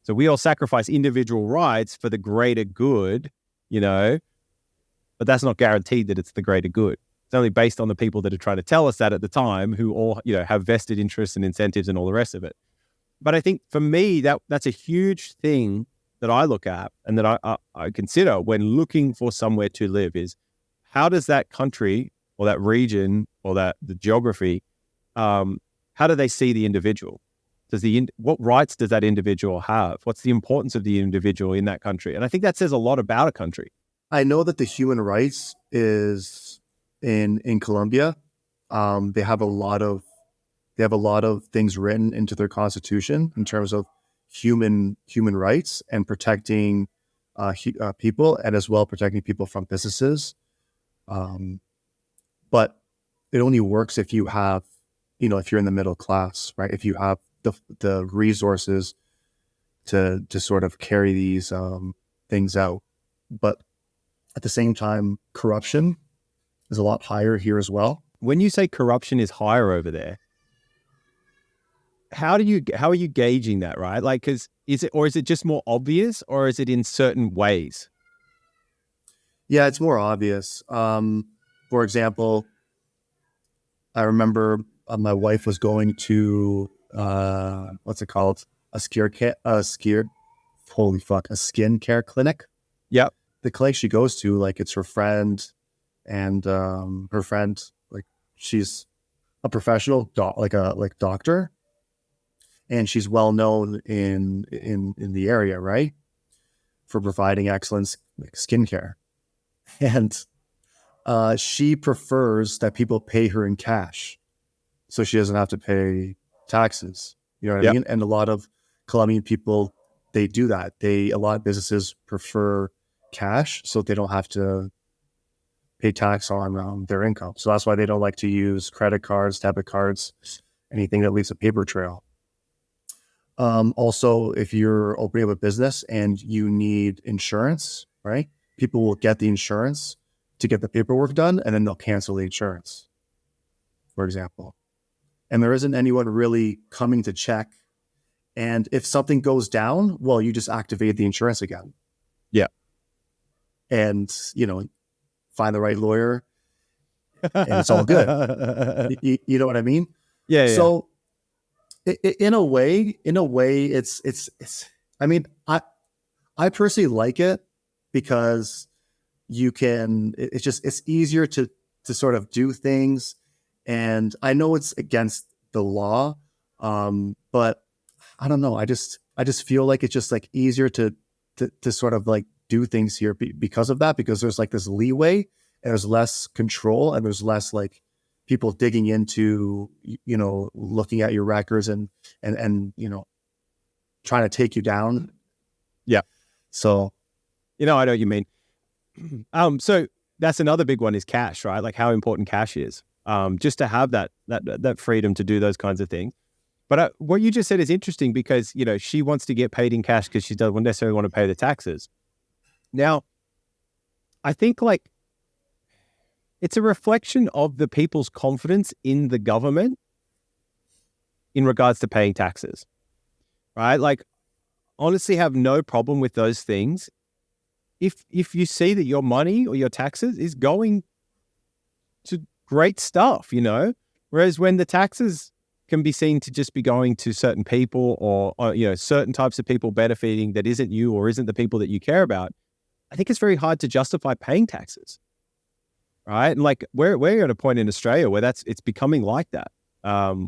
So we all sacrifice individual rights for the greater good, but that's not guaranteed that it's the greater good. It's only based on the people that are trying to tell us that at the time, who all, have vested interests and incentives and all the rest of it. But I think for me, that's a huge thing that I look at and that I consider when looking for somewhere to live is, how does that country or that region or the geography, how do they see the individual? What rights does that individual have? What's the importance of the individual in that country? And I think that says a lot about a country. I know that the human rights is in Colombia. They have a lot of They have a lot of things written into their constitution in terms of human rights and protecting people, and as well protecting people from businesses. But it only works if you have, if you're in the middle class, right? If you have the resources to sort of carry these things out. But at the same time, corruption is a lot higher here as well. When you say corruption is higher over there, how are you gauging that, right? Like, is it just more obvious, or is it in certain ways? Yeah, it's more obvious. For example, I remember my wife was going to what's it called? A skin care clinic. Yep. The clinic she goes to, like, it's her friend, and her friend, like, she's a professional doctor, and she's well known in the area, right, for providing excellent skincare. And she prefers that people pay her in cash, so she doesn't have to pay taxes. You know what I mean? And a lot of Colombian people, they do that. A lot of businesses prefer cash, so they don't have to pay tax on their income. So that's why they don't like to use credit cards, debit cards, anything that leaves a paper trail. Also, if you're opening up a business and you need insurance, right? People will get the insurance to get the paperwork done, and then they'll cancel the insurance, for example. And there isn't anyone really coming to check. And if something goes down, well, you just activate the insurance again. Yeah. And, find the right lawyer, and it's all good. You know what I mean? Yeah. So in a way, it's, I mean, I personally like it because it's easier to sort of do things. And I know it's against the law, but I don't know. I just feel like it's just like easier to sort of like do things here because of that, because there's like this leeway, and there's less control, and there's less like people digging into, looking at your records and trying to take you down. Yeah. So, I know what you mean. So that's another big one, is cash, right? Like how important cash is, just to have that freedom to do those kinds of things. But what you just said is interesting, because, she wants to get paid in cash because she doesn't necessarily want to pay the taxes. Now, I think like it's a reflection of the people's confidence in the government in regards to paying taxes, right? Like, honestly, have no problem with those things if you see that your money or your taxes is going to great stuff, whereas when the taxes can be seen to just be going to certain people, or certain types of people benefiting that isn't you or isn't the people that you care about, I think it's very hard to justify paying taxes, right? And like we're at a point in Australia where it's becoming like that,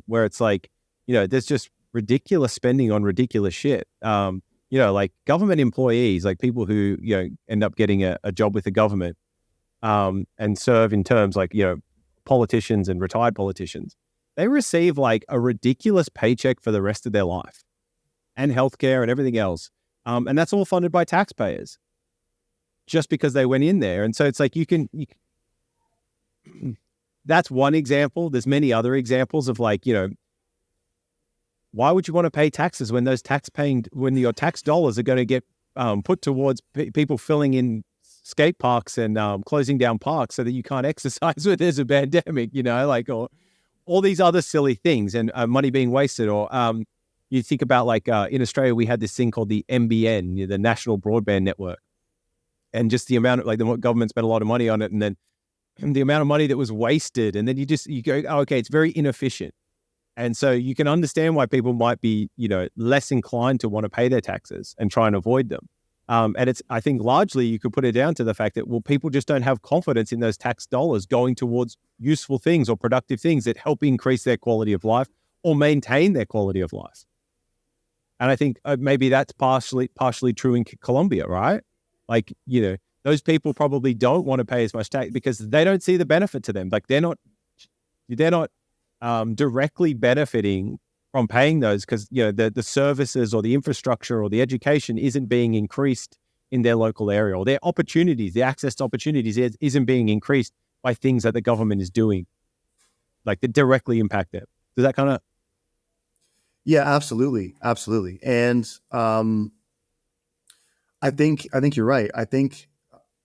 where it's like, there's just ridiculous spending on ridiculous shit. Like government employees, like people who, end up getting a job with the government, and serve in terms like, politicians and retired politicians, they receive like a ridiculous paycheck for the rest of their life, and healthcare and everything else. And that's all funded by taxpayers, just because they went in there. And so it's like, that's one example. There's many other examples of like, why would you want to pay taxes when when your tax dollars are going to get put towards people filling in skate parks and closing down parks so that you can't exercise when there's a pandemic, or all these other silly things, and money being wasted. Or you think about like in Australia, we had this thing called the NBN, the National Broadband Network, and just the amount of like the government spent a lot of money on it, and then the amount of money that was wasted, and then you go, oh, okay, it's very inefficient. And so you can understand why people might be, less inclined to want to pay their taxes and try and avoid them. And I think largely you could put it down to the fact that, well, people just don't have confidence in those tax dollars going towards useful things or productive things that help increase their quality of life or maintain their quality of life. And I think maybe that's partially true in Colombia, right? Like, those people probably don't want to pay as much tax because they don't see the benefit to them. Like they're not directly benefiting from paying those because, the services or the infrastructure or the education isn't being increased in their local area, or their opportunities, the access to opportunities isn't being increased by things that the government is doing, like that directly impact them. Does that kind of... Yeah, absolutely. Absolutely. And I think you're right. I think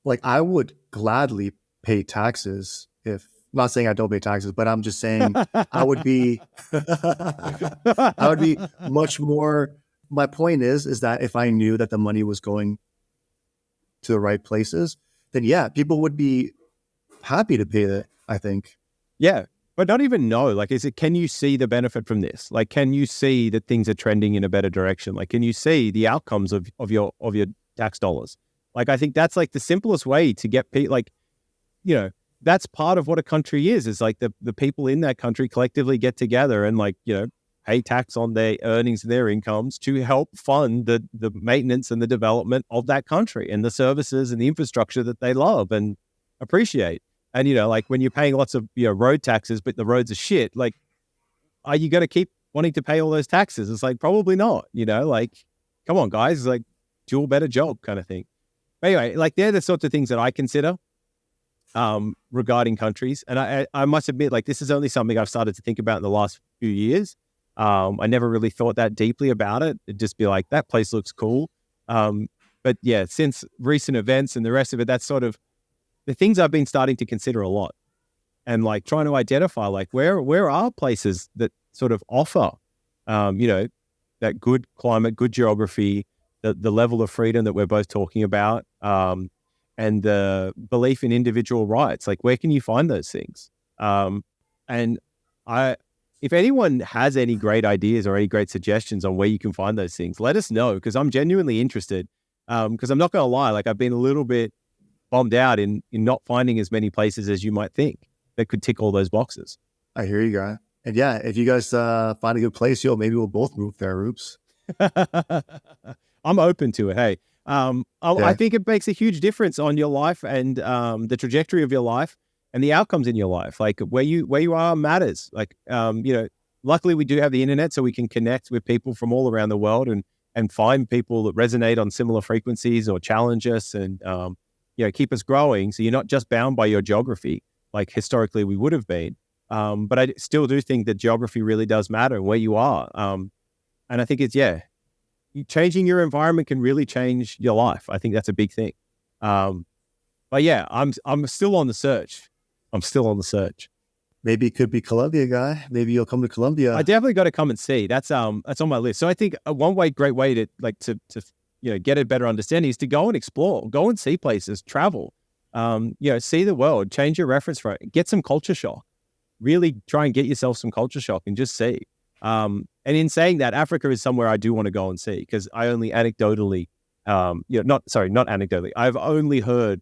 like I would gladly pay taxes if, I'm not saying I don't pay taxes, but I'm just saying I would be I would be much more, my point is that if I knew that the money was going to the right places, then yeah, people would be happy to pay that, I think. Yeah. But not even know, like, can you see the benefit from this? Like, can you see that things are trending in a better direction? Like, can you see the outcomes of your tax dollars? Like, I think that's like the simplest way to get people, like, that's part of what a country is like the people in that country collectively get together and like, pay tax on their earnings and their incomes to help fund the maintenance and the development of that country and the services and the infrastructure that they love and appreciate. And, like when you're paying lots of, road taxes, but the roads are shit, like, are you going to keep wanting to pay all those taxes? It's like, probably not, like, come on, guys, like, do a better job kind of thing. But anyway, like, they're the sorts of things that I consider regarding countries. And I must admit, like, this is only something I've started to think about in the last few years. I never really thought that deeply about it. It'd just be like, that place looks cool. But yeah, since recent events and the rest of it, that's sort of the things I've been starting to consider a lot, and like trying to identify like where are places that sort of offer, that good climate, good geography, the level of freedom that we're both talking about, and the belief in individual rights. Like, where can you find those things? And if anyone has any great ideas or any great suggestions on where you can find those things, let us know, because I'm genuinely interested. Because I'm not going to lie, like, I've been a little bit bummed out in not finding as many places as you might think that could tick all those boxes. I hear you, guy. And yeah, if you guys find a good place, maybe we'll both move there, Roops. I'm open to it. Hey, I think it makes a huge difference on your life and the trajectory of your life and the outcomes in your life. Like, where you are matters. Like, luckily we do have the internet, so we can connect with people from all around the world and find people that resonate on similar frequencies or challenge us and keep us growing. So you're not just bound by your geography, like historically we would have been. But I still do think that geography really does matter where you are. And I think it's, changing your environment can really change your life. I think that's a big thing. But yeah, I'm still on the search. Maybe it could be Colombia, guy. Maybe you'll come to Colombia. I definitely got to come and see. That's on my list. So I think great way to get a better understanding is to go and explore, go and see places, travel, see the world, change your reference frame, get some culture shock, really try and get yourself some culture shock and just see. And in saying that, Africa is somewhere I do want to go and see, because I only anecdotally, not anecdotally, I've only heard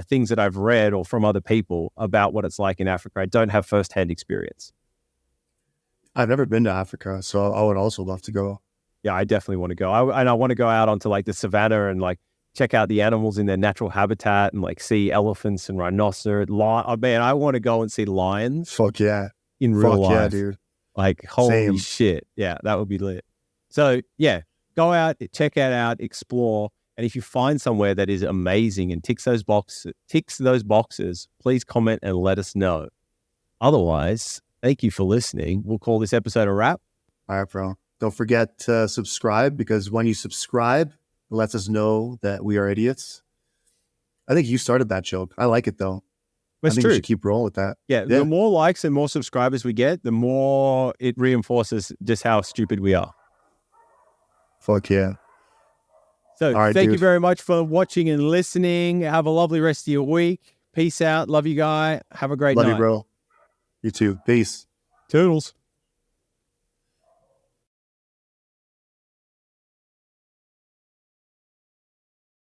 things that I've read or from other people about what it's like in Africa. I don't have firsthand experience. I've never been to Africa, so I would also love to go. Yeah, I definitely want to go. I want to go out onto like the savannah and like check out the animals in their natural habitat and like see elephants and rhinoceros. Man, I want to go and see lions. Fuck yeah. In real life. Yeah, dude. Like, holy Same. shit. Yeah, that would be lit. So yeah, go out, check it out, explore. And if you find somewhere that is amazing and ticks those boxes, please comment and let us know. Otherwise, thank you for listening. We'll call this episode a wrap. All right, bro. Don't forget to subscribe, because when you subscribe, it lets us know that we are idiots. I think you started that joke. I like it, though. That's I think true. you should keep rolling with that. Yeah, the more likes and more subscribers we get, the more it reinforces just how stupid we are. Fuck yeah. So thank you very much for watching and listening. Have a lovely rest of your week. Peace out. Love you, guy. Have a great night. Love you, bro. You too. Peace. Toodles.